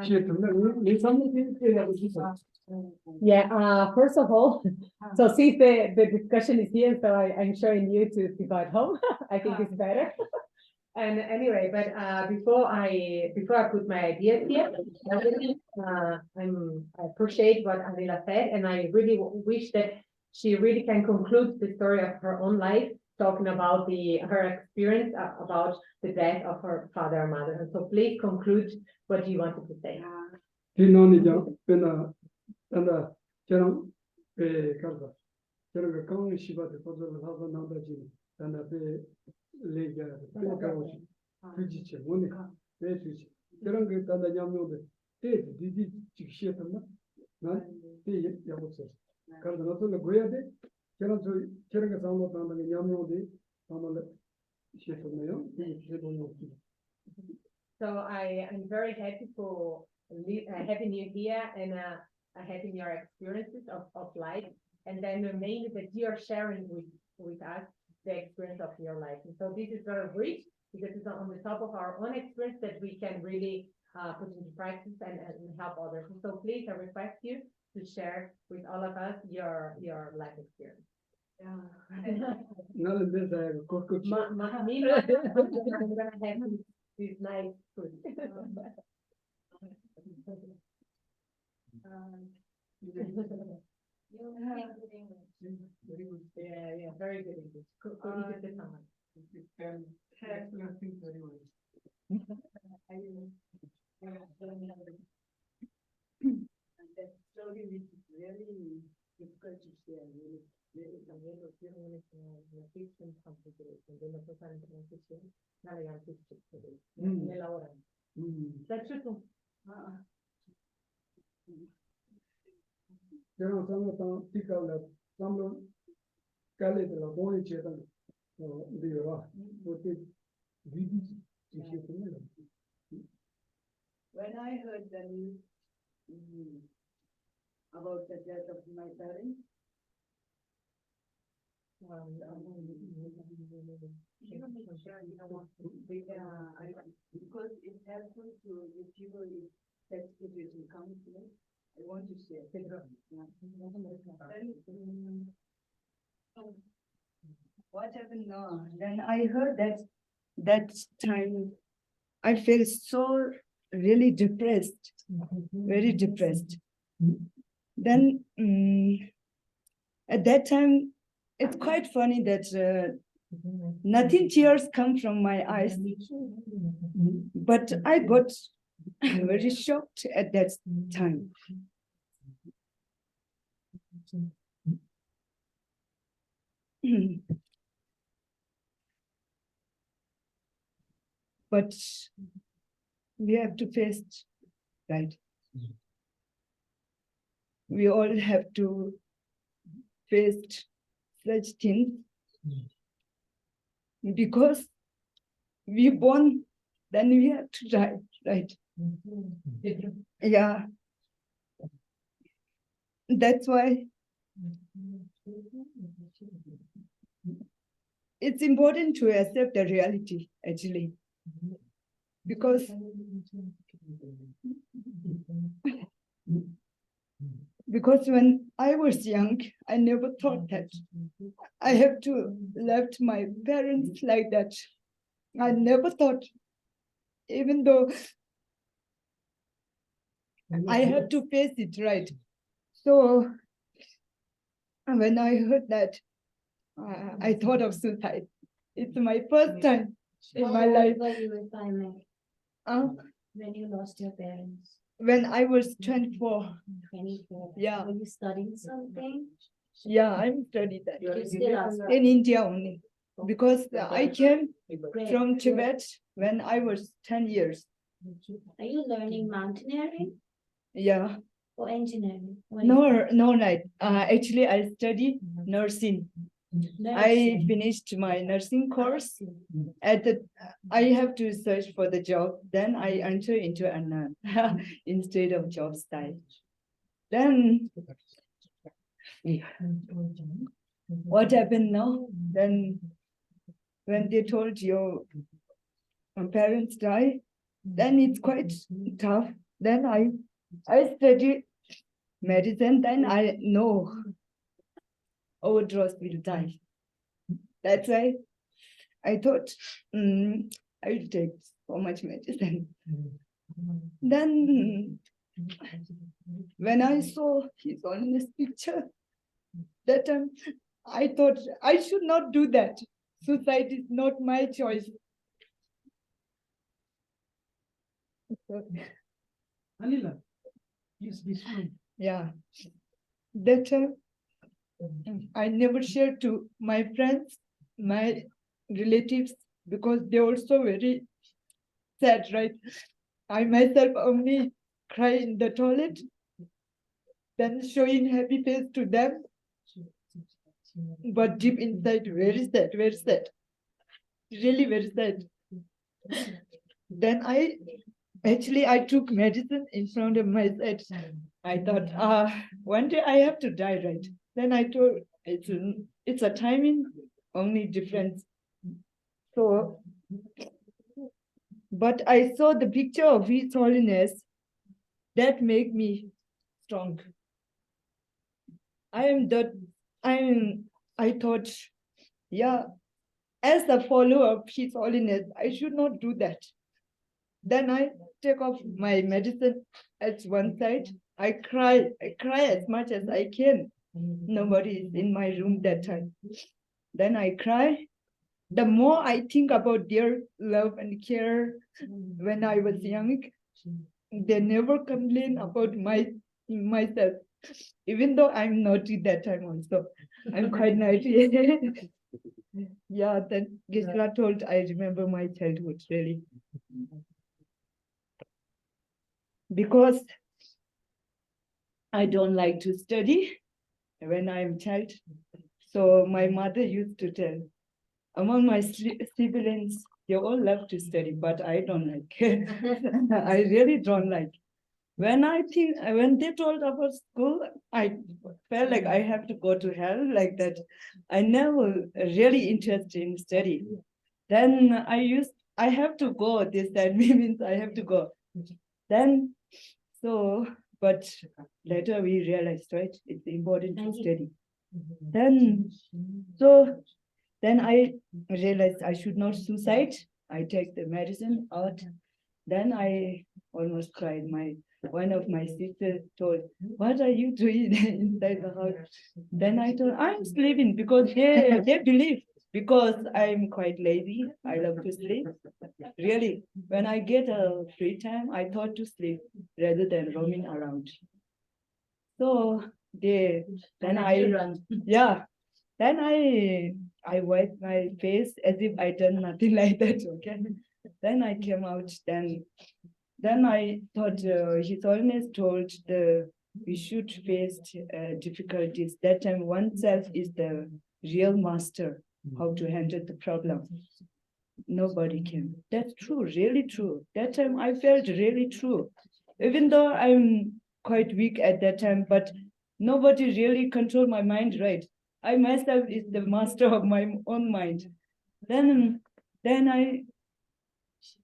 시에 덤나 내 삶의 때라고 싶어. Yeah, first of all, so since the discussion is here, so I'm showing you to go at home. I think it's better. And anyway, but before I put my ideas here, I really I appreciate what Adela said, and I really wish that she really can conclude the story of her own life. So talking about her experience about the death of her father and mother. And so please conclude what you wanted to say. Tinonijan, Pena, and General Karza, General Kong Shiba, the Father of Hava Nandajin, and the Lega, the Fujichi, Monica, Betuchi, General Gitana Yamu, Ted, Didi, Chishetama, the Yamusa, Cardanola Guede, General Sama and Yamu, Pamela Shetomayo, So I am very happy for having you here and having your experiences of life, and then mainly that you are sharing with us the experience of your life. And so this is very rich because it's on the top of our own experience that we can really put into practice and help others. And so please, I request you to share with all of us your life experience. None of this I have cooked. I'm gonna have this nice food. Very good. Yeah, very good English. Could you get the time? Very well. That story which is really difficult to share, really. General Sama Tika, some Khalid, the boy Chetan, the Ra, what did When I heard the news about the death of my parents, because it's helpful to the people if that situation comes here, I want to share. What happened now? Then I heard that time I felt so really depressed, very depressed. Then at that time, it's quite funny that nothing tears come from my eyes, but I got very shocked at that time. But we have to face it, right? We all have to face such things because we born, then we have to die, right? Yeah. That's why it's important to accept the reality, actually, because when I was young, I never thought that I have to left my parents like that. I never thought, even though I have to face it, right? So when I heard that, I thought of suicide. It's my first time in my life. Were you, if I may, when you lost your parents? When I was 24. 24. Yeah. Were you studying something? Yeah, I'm studying that. You still are In India only. Because I came Great. from Tibet when I was 10 years. Are you learning mountaineering Yeah. or engineering? What is No, right. Actually, I study nursing. I finished my nursing course. I have to search for the job. Then I enter into an instead of job site. Then what happened now? Then when they told your parents die, then it's quite tough. Then I study medicine. Then I know overdose will die. That's why I thought I will take so much medicine. Then when I saw his on this picture, that time I thought I should not do that. suicide is not my choice. Anila, please be strong. Yeah. That time, I never shared to my friends, my relatives, because they're also very sad, right? I myself only cry in the toilet, then showing happy face to them. But deep inside, very sad, really very sad. Then I took medicine in front of my head. I thought, one day I have to die, right? Then I told, it's a timing only difference. So, but I saw the picture of His Holiness that made me strong. I thought, yeah, as a follower of His Holiness, I should not do that. Then I take off my medicine at one side. I cry as much as I can. Nobody is in my room that time. Then I cry. The more I think about their love and care when I was young, they never complain about myself. Even though I'm naughty that time also. I'm quite naughty. Yeah, then Gisela told I remember my childhood really. Because I don't like to study when I'm child. So my mother used to tell, among my siblings, they all love to study, but I don't like. I really don't like. When they told about school, I felt like I have to go to hell like that. I never really interested in study. Then I have to go. This that means I have to go. Then, but later we realized, right, it's important to study. Then I realized I should not suicide. I take the medicine out. Then I almost cried. One of my sisters told, "What are you doing inside the house?" Then I told, "I'm sleeping," because they believe, because I'm quite lazy. I love to sleep. Really, when I get a free time, I thought to sleep rather than roaming around. So then I wiped my face as if I done nothing like that. Okay. Then I came out. Then I thought His Holiness told we should face difficulties. That time oneself is the real master how to handle the problem. Nobody can. That's true, really true. That time I felt really true. Even though I'm quite weak at that time, but nobody really controlled my mind, right? I myself is the master of my own mind. Then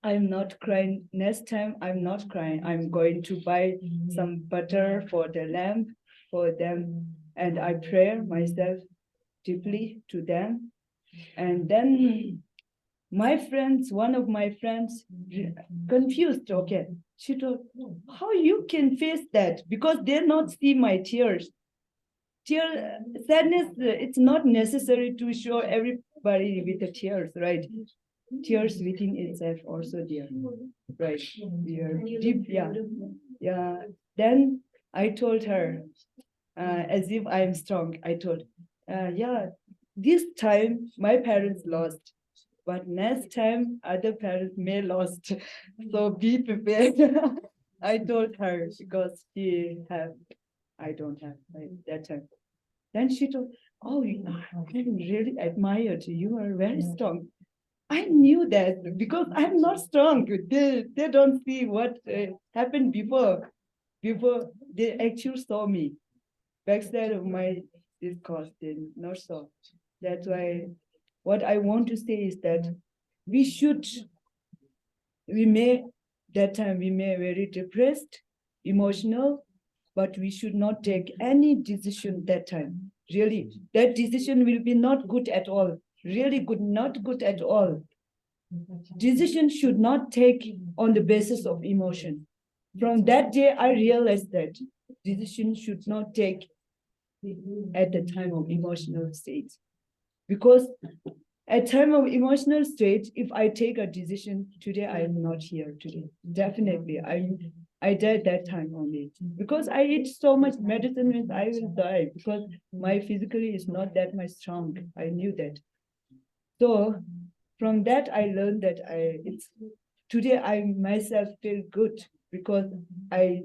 I'm not crying. Next time I'm not crying. I'm going to buy some butter for the lamb for them. And I pray myself deeply to them. And then one of my friends confused, okay. She told, how you can face that? Because they not see my tears. Sadness, it's not necessary to show everybody with the tears, right? Tears within itself also there, right? Deep, yeah. Yeah. Then I told her, as if I'm strong, I told, yeah, this time my parents lost, but next time other parents may lost. So be prepared. I told her because I don't have that time. Then she told, oh, I'm really admired. You are very strong. I knew that because I'm not strong. They don't see what happened before they actually saw me. Backside of my discourse, they not saw. That's why what I want to say is that we may very depressed, emotional, but we should not take any decision that time. Really, that decision will be not good at all. Really good, not good at all. Decision should not take on the basis of emotion. From that day, I realized that decision should not take at the time of emotional state. Because At time of emotional state, if I take a decision today, I am not here today. Definitely, I died that time only because I eat so much medicine means I will die because my physically is not that much strong. I knew that. So from that I learned that today I myself feel good because I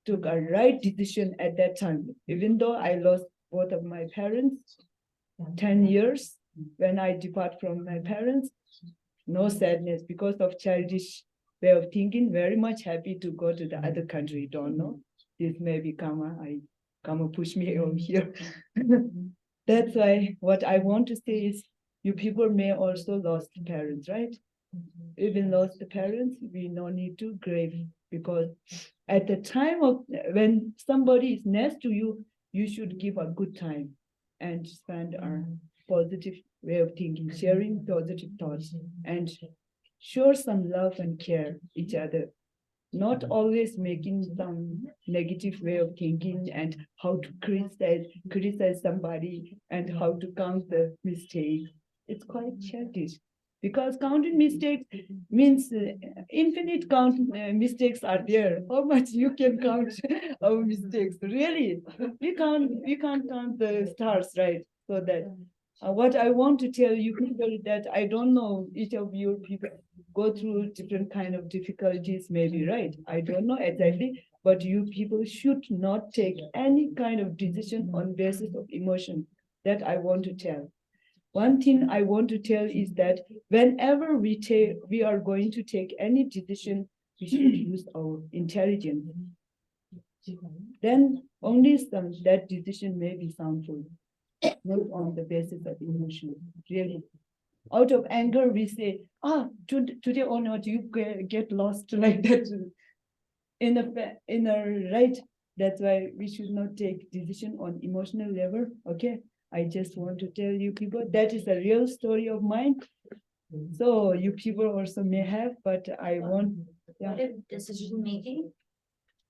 took a right decision at that time. Even though I lost both of my parents, 10 years when I depart from my parents, no sadness because of childish way of thinking, very much happy to go to the other country. Don't know. This may be karma. Karma push me over here. That's why what I want to say is you people may also lost parents, right? Even lost the parents, we no need to grieve because at the time of when somebody is next to you, you should give a good time and spend our positive way of thinking, sharing positive thoughts and show some love and care each other. Not always making some negative way of thinking and how to criticize somebody and how to count the mistakes. It's quite childish because counting mistakes means infinite count mistakes are there. How much you can count our mistakes? Really, we can't count the stars, right? So that what I want to tell you people that I don't know each of you people go through different kind of difficulties, maybe, right? I don't know exactly, but you people should not take any kind of decision on basis of emotion. That I want to tell. One thing I want to tell is that whenever we are going to take any decision, we should use our intelligence. Then only that decision may be soundful, not on the basis of emotion. Really, out of anger, we say, today or not, you get lost like that. In a right, that's why we should not take decision on emotional level. Okay, I just want to tell you people that is a real story of mine. So you people also may have, but I want. What if decision making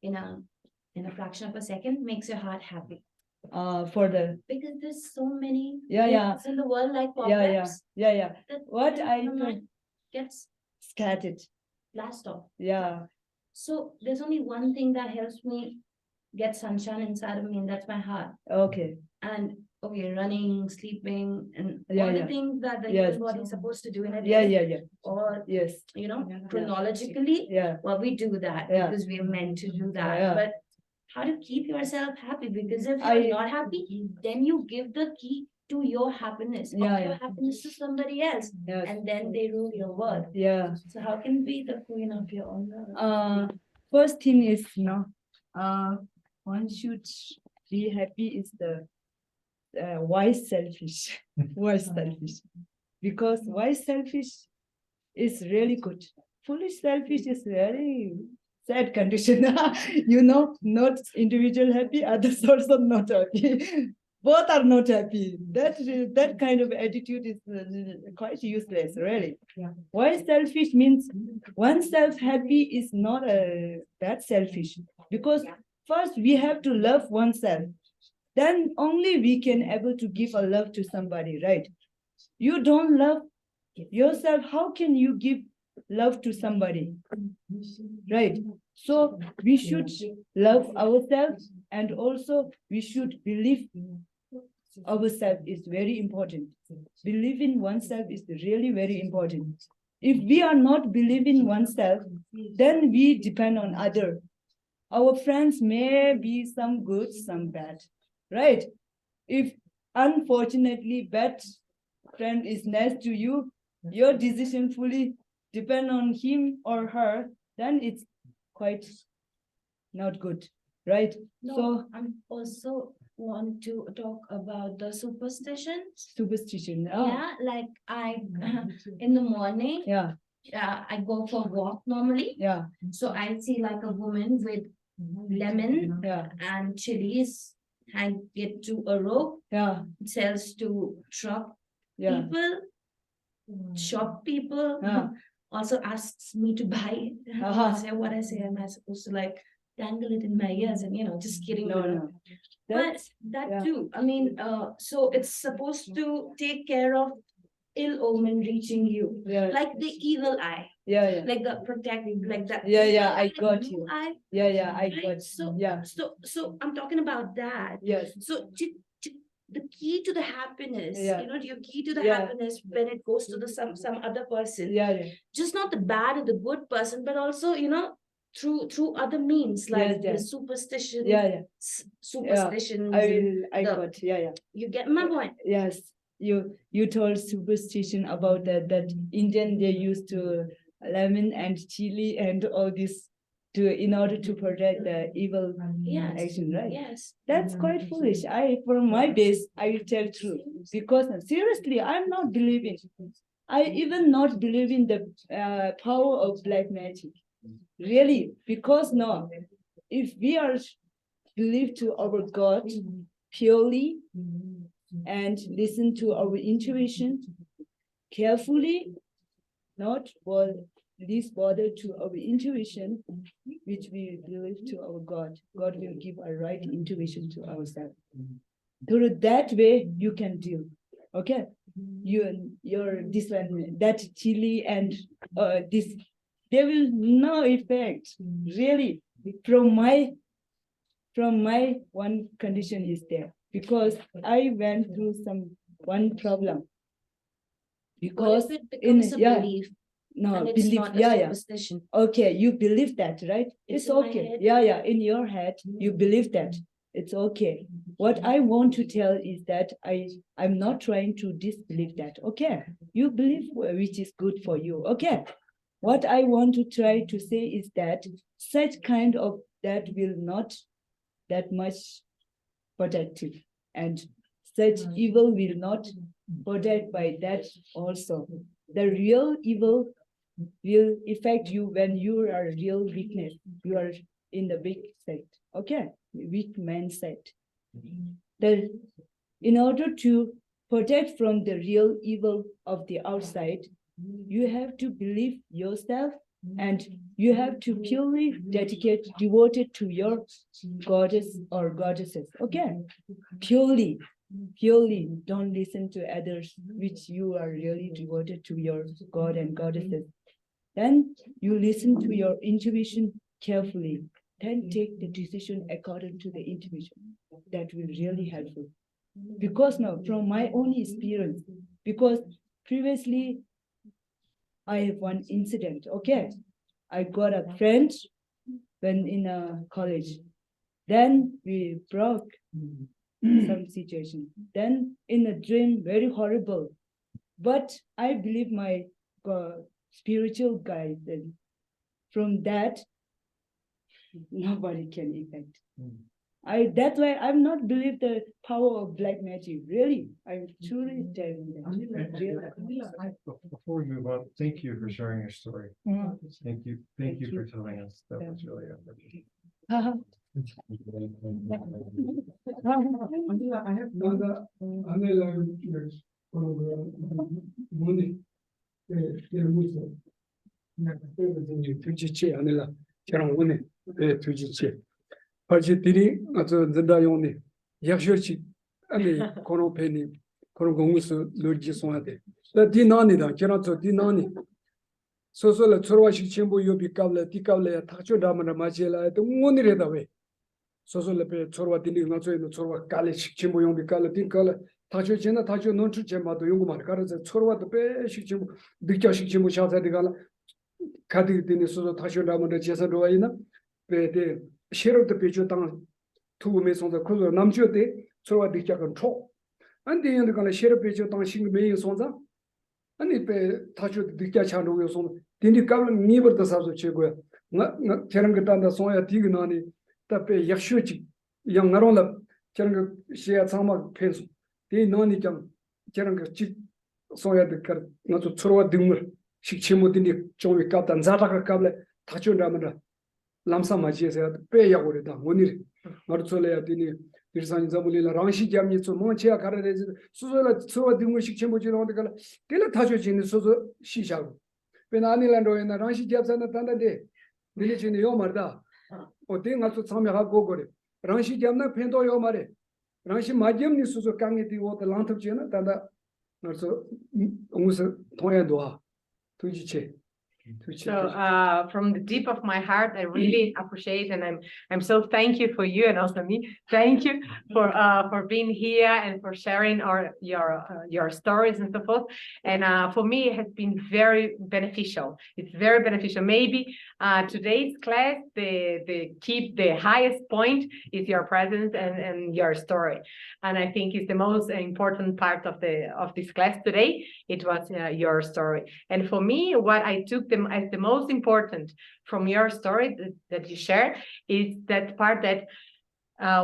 in a fraction of a second makes your heart happy? For the Because there's so many yeah things in the world like yeah problems that what I your mind gets scattered. blast off. Yeah. So there's only one thing that helps me get sunshine inside of me, and that's my heart. Okay. And okay, running, sleeping, and Yeah, all the yeah. things that the Yes. human body is supposed to do in a Yeah, day. yeah. Or Yes. chronologically, Yeah. well, we do that Yeah. because we're meant to do that. Yeah. But how to keep yourself happy? Because if I- you're not happy, then you give the key to your happiness, Yeah, of your yeah. happiness to somebody else, Yes. and then they rule your world. Yeah. So how can you be the queen of your own world? First thing is, one should be happy is the wise selfish. Wise selfish. Because wise selfish is really good. Foolish selfish is very sad condition. Not individual happy, others also not happy. Both are not happy. That kind of attitude is quite useless, really. Why selfish means oneself happy is not that selfish, because first we have to love oneself. Then only we can able to give a love to somebody, right? You don't love yourself, how can you give love to somebody? Right? So we should love ourselves, and also we should believe ourselves is very important. Believing oneself is really very important. If we are not believing oneself, then we depend on other. Our friends may be some good, some bad, right? If unfortunately bad friend is next to you, your decision fully depend on him or her, then it's quite not good, right? No, So I'm also want to talk about the superstitions. superstition. Yeah, like in the morning, Yeah, I go for a walk normally. yeah, So I see like a woman with lemon yeah, and chilies, hang it to a rope, yeah, sells to truck yeah. people, shop people. Yeah. Also asks me to buy it. Uh-huh. Say what I say, am I supposed to like dangle it in my ears and just kidding. No. But That's that yeah. too, I mean, so it's supposed to take care of ill omen reaching you, Yeah. like the evil eye, Yeah. like the protective, like that. Yeah, I like got blue you. eye, Yeah, I right? got. So, Yeah. so I'm talking about that. Yes. So the key to the happiness, Yeah. your key to the Yeah. happiness when it goes to the some other person, Yeah. just not the bad or the good person, but also, through other means like the Yes. superstition. Yeah. Superstitions. I the- got. Yeah. You get my point? Yes. You told superstition about that Indian they used to lemon and chili and all this in order to protect the evil Yes. action, right? Yes. That's quite foolish. From my base, I will tell truth because seriously, I'm not believing. I even not believe in the power of black magic. Really, because no, if we are believe to our God purely and listen to our intuition carefully, not least bother to our intuition, which we believe to our God. God will give a right intuition to ourselves. Through that way, you can do. Okay, your this one, that chili and this, there will no effect. Really, from my one condition is there because I went through one problem. What Because if it becomes a yeah. belief No, and it's belief, not a yeah. superstition? Okay, you believe that, right? It's in my okay. head. Yeah, in your head, you believe that. It's okay. What I want to tell is that I'm not trying to disbelieve that. Okay, you believe which is good for you. Okay. What I want to try to say is that such kind of that will not that much protective, and such evil will not protect by that also. The real evil will affect you when you are real weakness. You are in the weak state. Okay, weak man state. In order to protect from the real evil of the outside, you have to believe yourself and you have to purely devoted to your goddess or goddesses. Okay, purely, don't listen to others, which you are really devoted to your god and goddesses. Then you listen to your intuition carefully. Then take the decision according to the intuition. That will really helpful. Because now, from my own experience, because previously I have one incident. Okay, I got a friend when in a college. Then we broke some situation. Then in a dream, very horrible. But I believe my spiritual guide. Then from that, nobody can affect. That's why I'm not believe the power of black magic. Really, I'm truly telling that. Really. Before we move on, thank you for sharing your story. Thank you for telling us. That was really uplifting. I have 나가 아내랑 뭐니 무슨 투지치 아내라 저랑 오네 투지치 발지들이 아주 전다용네 약셔치 아니 코로페니 코로 공무수 로지 송하데 나 디나니다 저랑 저 디나니 소소라 초로와식 첨부 요비 깔래 디깔래 탁초다마나 마실라 또 오늘에다 왜 소소레페 초로와 딘디 나초에는 초로와 깔래 식침부 용비 깔래 딘깔래 타초제나 타초 논추 제마도 용구만 가르서 초로와도 빼 식침부 득자 식침부 샤사디갈 카디디니 소소 타초다마나 제사도와이나 베데 셰로도 베조 땅 투메송도 콜로 남주데 초로와 득자건 초 안데 연도간 셰로 베조 땅 싱메이 송자 아니 베 타초 득자 차노요 송 딘디 깔은 니버도 사서 최고야 나 저런 거 단다 송야 디그나니 tapé yakshouchi yang ngaron la charang shia chama pensu de noni jang charang chi soya de kar na to chorwa dingmur shikchemo dini chowi ka dan zata ka kable tachu ramana lamsa ma ji se pe ya gore da monir mar chole ya dini dirsan zamuli la rangshi jamni so mo chia kar re suzo la chorwa dingmur shikchemo ji ron de kala tela tachu ji ni suzo shisha pe nani la ro na rangshi japsa na tanda de dili ji ni yo marda 어디 가서 참여하고 그래. 랑시 겸나 펜도 요 말에. 랑시 마겸니 수수 강에 뒤고 란탑지나 단다 그래서 무슨 통해도 도지체. So from the deep of my heart, I really appreciate, and I'm so thank you for you and also me. Thank you for being here and for sharing your stories and so forth. And for me, it has been very beneficial. It's very beneficial. Maybe today's class, the highest point is your presence and your story. And I think it's the most important part of this class today. It was your story. And for me, what I took as the most important from your story that you shared is that part that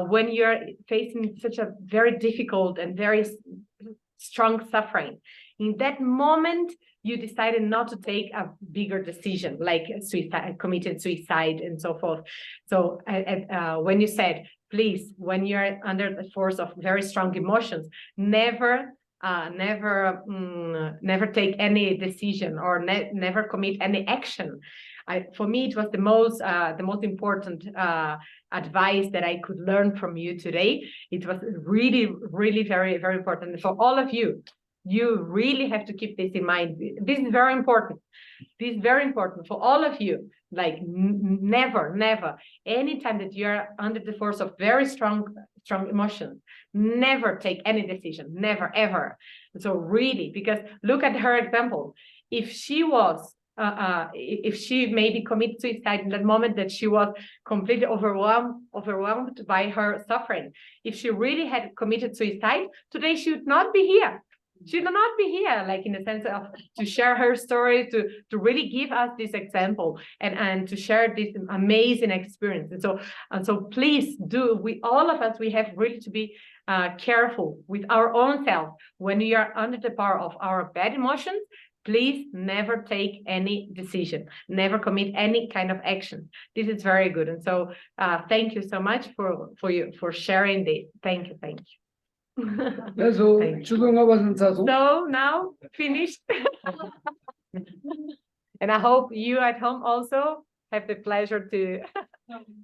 when you're facing such a very difficult and very strong suffering, in that moment, you decided not to take a bigger decision, like committed suicide and so forth. So when you said, please, when you're under the force of very strong emotions, never take any decision or never commit any action. For me, it was the most important advice that I could learn from you today. It was really, really very, very important for all of you. You really have to keep this in mind. This is very important. This is very important for all of you. Like never, anytime that you're under the force of very strong emotions, never take any decision, never, ever. So really, because look at her example. If she maybe committed suicide in that moment that she was completely overwhelmed by her suffering, if she really had committed suicide, today she would not be here. She would not be here, like in the sense of to share her story, to really give us this example and to share this amazing experience. And so please do, all of us, we have really to be careful with our own self. When we are under the power of our bad emotions, please never take any decision, never commit any kind of action. This is very good. And so thank you so much for sharing this. Thank you. So now finished. And I hope you at home also have the pleasure to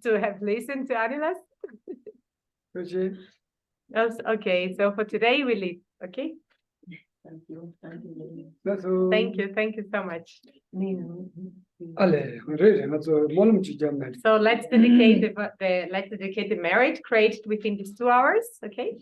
have listened to Anila's. Okay, so for today we leave. Okay. Thank you. Thank you so much. So let's dedicate the marriage created within these 2 hours. Okay.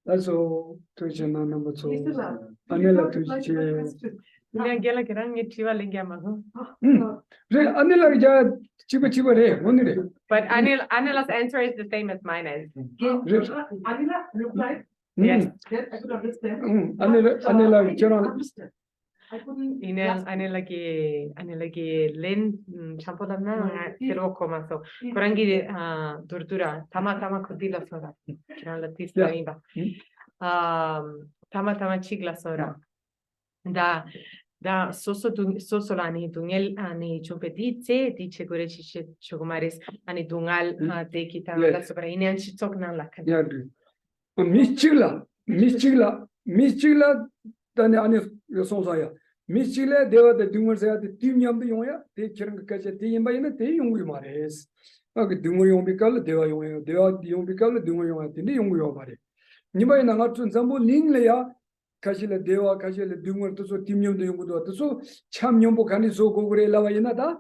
That's all. Number 2. Anila to But Anila's answer is the same as mine is. Anila replied. Yes. That I could understand. I couldn't. Anilagi len champolamna pero como so. Korangi tortura tama kudila sora. Kiran latista imba. Tama chigla sora. Da sosolani dungel ani chumpetice dice gore chiche chogomares ani dungal de kitana la sopra in anchi tokna la kan. Michila tani ani yosonsaya. Michile deva the dumers at the team yam the yoya, they kiran catch a team by the young mares. Okay, dumuriumbical, deva yumbical, dumurium, the young yomare. Niba in a nutun sambo linglea. Kashila Deva, Kashila Dumur to so Timium the Yumudo, so Cham Yumbo Caniso Gogre Lavayanada,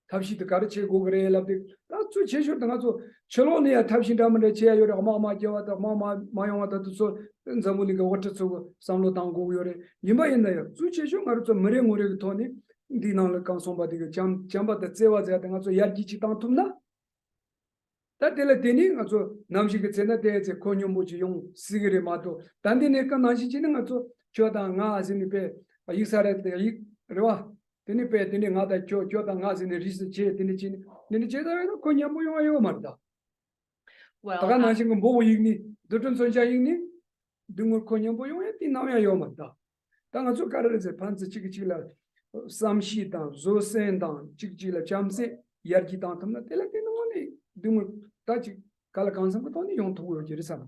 Tabshi the Karache Gogre Labi, that's what Cheshire Tanazo, Chalonia, Tabshi Damana chair, your Mama Java, Mama, Mayamata to so, and Zamulika water so, Samlo Tango, you may in there, Sucheshung are to Maria Tony, Dina somebody, Jamba that Seva, and also Yajichi Tantumna. That delatini, also Namshikana, there's a conyomuchi young cigarette mato. Tandineka Nashichina, Jordan Nas in the bed. You said at the Rua, Tinipe, Tinning other Jordan Nas in the research, Tinichin, 니네 제다에는 그냥 모여요 말다. Well, 다가 나신 거 보고 읽니? 도전 선자 읽니? 등을 그냥 모여요 띠나면 말다. 당가 저 가르르제 판스 치기치라 삼시당 조센당 치기치라 잠세 야기당 탐나 텔레테는 뭐니 등을 다지 갈간상 것도 용토고 지르사.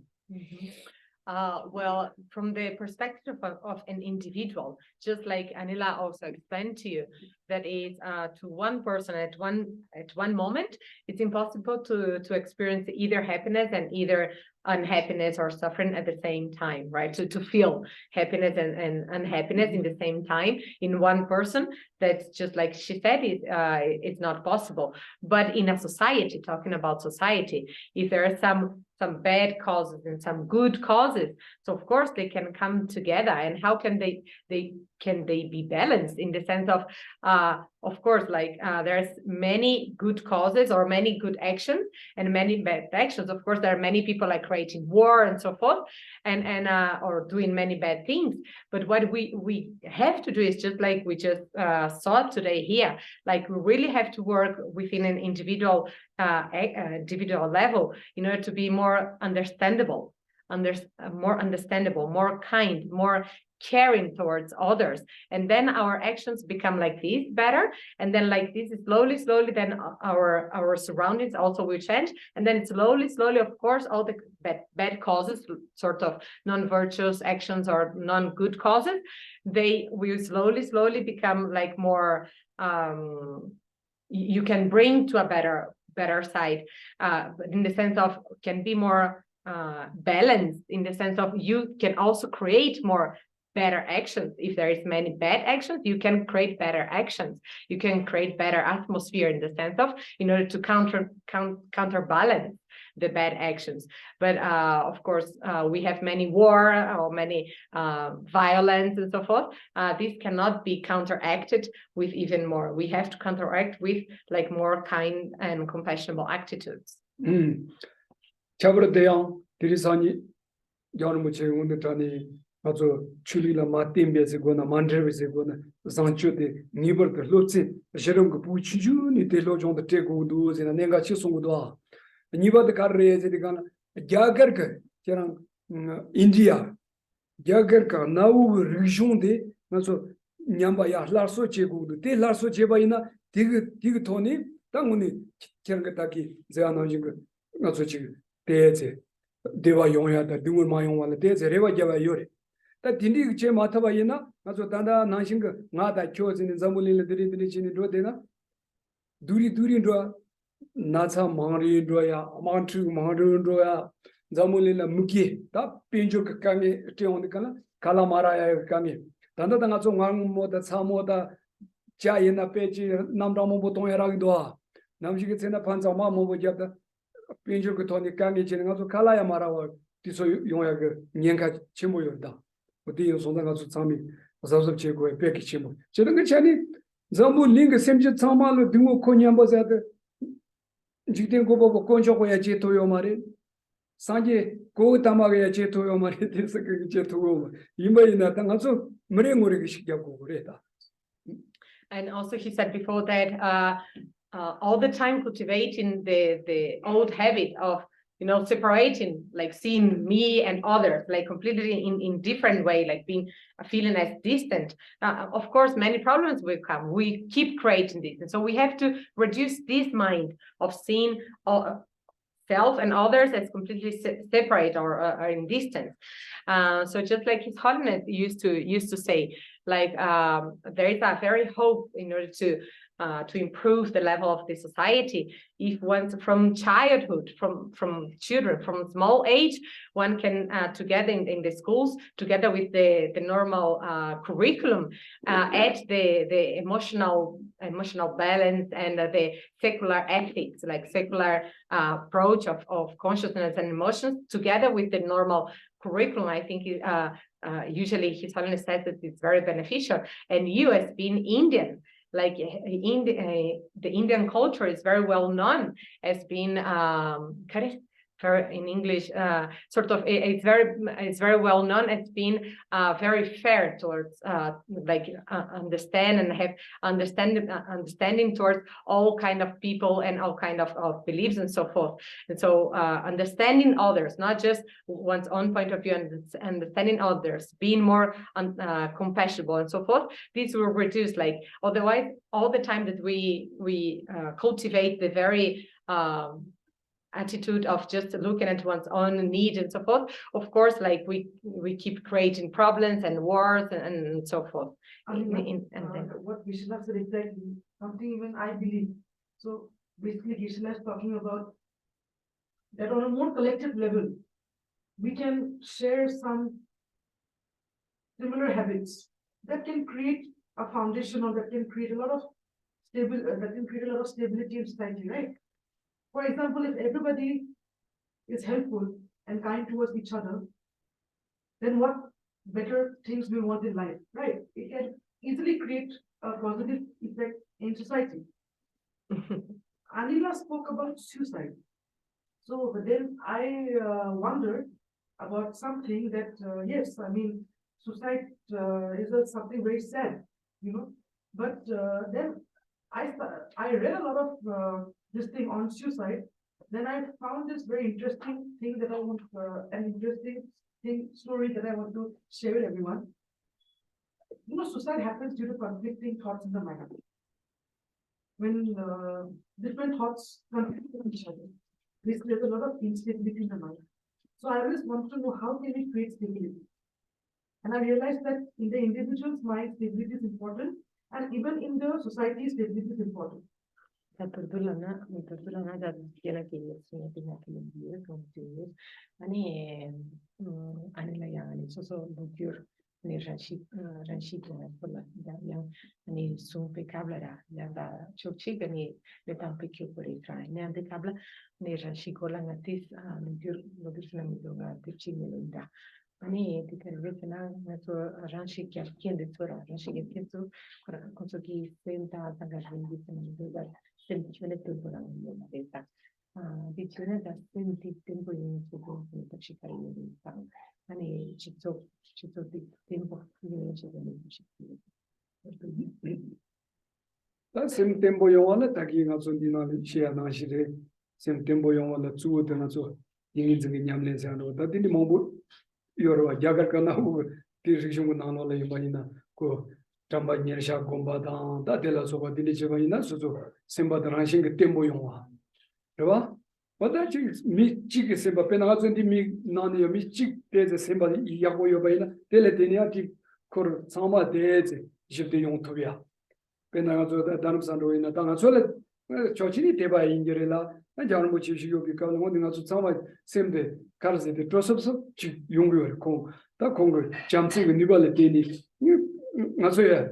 Well, from the perspective of an individual, just like Anila also explained to you, that is to one person at one moment, it's impossible to experience either happiness and either unhappiness or suffering at the same time, right? To feel happiness and unhappiness in the same time in one person, that's just like she said, it's not possible. But in a society, talking about society, if there are some bad causes and some good causes, so of course they can come together. And how can they be balanced in the sense of course, like there's many good causes or many good actions and many bad actions. Of course, there are many people like creating war and so forth, and or doing many bad things. But what we have to do is just like we just saw today here, like we really have to work within an individual level in order to be more understandable, more kind, more caring towards others, and then our actions become like this better, and then like this is slowly then our surroundings also will change, and then slowly of course all the bad causes, sort of non-virtuous actions or non-good causes, they will slowly become like more you can bring to a better side, in the sense of can be more balanced, in the sense of you can also create more better actions. If there is many bad actions, you can create better actions. You can create better atmosphere in the sense of in order to counterbalance the bad actions. But of course, we have many war or many violence and so forth. This cannot be counteracted with even more. We have to counteract with like more kind and compassionate attitudes. 잡으러 대양 드리산이 여러분 제공도 전에 아주 출리라 마템베스고나 만드르베스고나 산초데 니버드 로치 셔름고 부치주니 데로종도 테고도 제나 내가 치송고도 니버드 카르레제디간 자거가 저랑 인디아 자거가 나우 리종데 나서 냠바야 라소 제고도 데 라소 제바이나 디그 토니 당문이 저런 딱히 제안하는 거 나서 지금 대제 대와 용야다 등을 마용와라 대제 레와 제바 요래 다 딘디 제 마타바이나 나서 단다 나신거 나다 교진이 zamulil 드리드리 지니 로데나 두리두리로 나차 마리로야 마트 마르로야 zamulil 무기 다 빈조 강에 떼온니까 칼라마라야 강에 단다 단가 좀 왕모다 사모다 자이나 페지 남다모 보통이라기도 남식이 제나 판자마 모보잡다 빈조 그 돈이 강에 지는 가서 칼라야 마라와 디소 용야 그 년가 침모였다 어디 손당 가서 참이 어서서 제고에 뺏기 침모 저런 거 자니 전부 링크 셈지 참말로 등고 코니암바자데 지된 거 보고 건조고야 제토요 말이 산지 고 담아가야 제토요 말이 돼서 그 제토고 이마이나 당가서 머리모리기 시켜고 그래다. And also he said before that all the time cultivating the old habit of separating, like seeing me and others like completely in different way, like feeling as distant. Of course many problems will come. We keep creating this, and so we have to reduce this mind of seeing self and others as completely separate or in distance. So just like His Holiness used to say, like there is a very hope in order to improve the level of the society. If once from childhood, from children, from small age, one can together in the schools, together with the normal curriculum, add the emotional balance and the secular ethics, like secular approach of consciousness and emotions, together with the normal curriculum. I think usually His Holiness says that it's very beneficial. And you, as being Indian, like the Indian culture is very well known as being very in English, sort of it's very well known as being very fair towards understand and have understanding towards all kind of people and all kind of beliefs and so forth. And so understanding others, not just one's own point of view, and understanding others, being more compassionate and so forth. This will reduce, like, otherwise all the time that we cultivate the very attitude of just looking at one's own need and so forth, of course, like we keep creating problems and wars and so forth. What Vishnu said exactly, something even I believe. So basically Geshe is talking about that on a more collective level, we can share some similar habits that can create a foundation, or that can create a lot of stability in society, right? For example, if everybody is helpful and kind towards each other, then what better things we want in life, right? It can easily create a positive effect in society. Anila spoke about suicide. So then I wondered about something that, yes, I mean, suicide is something very sad, but then I read a lot of this thing on suicide. Then I found this very interesting thing that I want, story that I want to share with everyone. Suicide happens due to conflicting thoughts in the mind. When different thoughts conflict with each other, there's a lot of instability in the mind. So I always want to know, how can we create stability? And I realized that in the individual's mind, stability is important, and even in the society, stability is important. Ani dikervesena nato ranchi kiaskin de tora ranchi kisu konsoki senta tagajindi senda semplicemente tora una vita dicione da senti tempo in suo per cercare di fare ani cito di tempo di 다 sem tempo 용어는 다기 가서 디나리 시야 나시데 sem tempo 용어는 주어드나 저 인인적인 냠내서로 다들이 뭐 여러 야가가나고 디르시고 나노래 이만이나 그 담바니르샤 곰바다 다텔라소가 디리치바이나 소소 셈바드란신 그 tempo 용어 그봐 뭐다지 미치게 셈바 페나가선디 미 나니요 미치 데제 셈바 이야고요 바이나 텔레데니아티 코르 사마데제 집데 용토비아 페나가조다 다름산로이나 당아솔레 조치니 데바 인게레라 나자는 뭐 지시요 비카는 뭐 내가 사마 셈데 가르세데 트로섭섭 용고요 공다 공고 잠시그 니발레 데니 나서야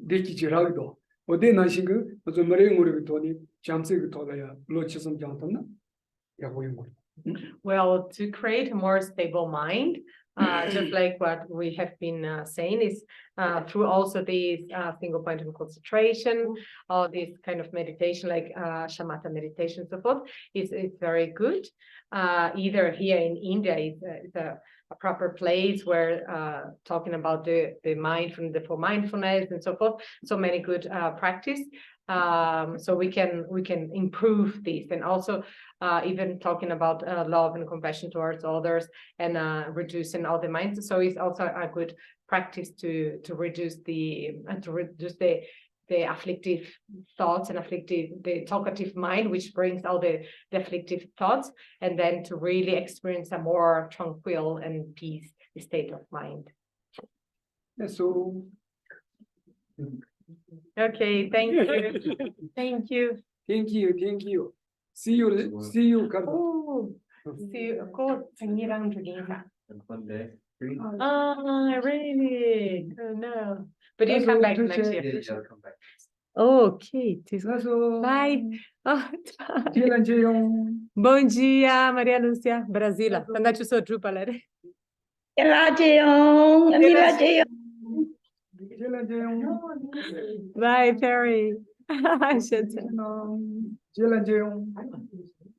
데키지라도 어디 나신그 무슨 머리 모르게 돈이 잠시그 돌아야 로치선 장탐나 야고요. Well, to create a more stable mind, just like what we have been saying, is through also this single point of concentration, or this kind of meditation, like shamatha meditation, so forth, is very good. Either here in India is a proper place where talking about the mind for mindfulness and so forth. So many good practice. So we can improve this, and also even talking about love and compassion towards others, and reducing all the minds. So it's also a good practice to reduce the afflictive thoughts and the talkative mind, which brings all the afflictive thoughts, and then to really experience a more tranquil and peace state of mind. Yeah, so okay, thank you. Thank you. Thank you. See you, Carla. Oh, see you, of course. Pengirang juga. One day. Really? Oh, no. But you come back next year. Yeah, I'll come back. Okay. 가서 Bye. Oh, 제란제용 bom dia, Maria Lúcia, Brasília. Tanda tu so drupa lare. 제란제용 Bye, Perry. 제란제용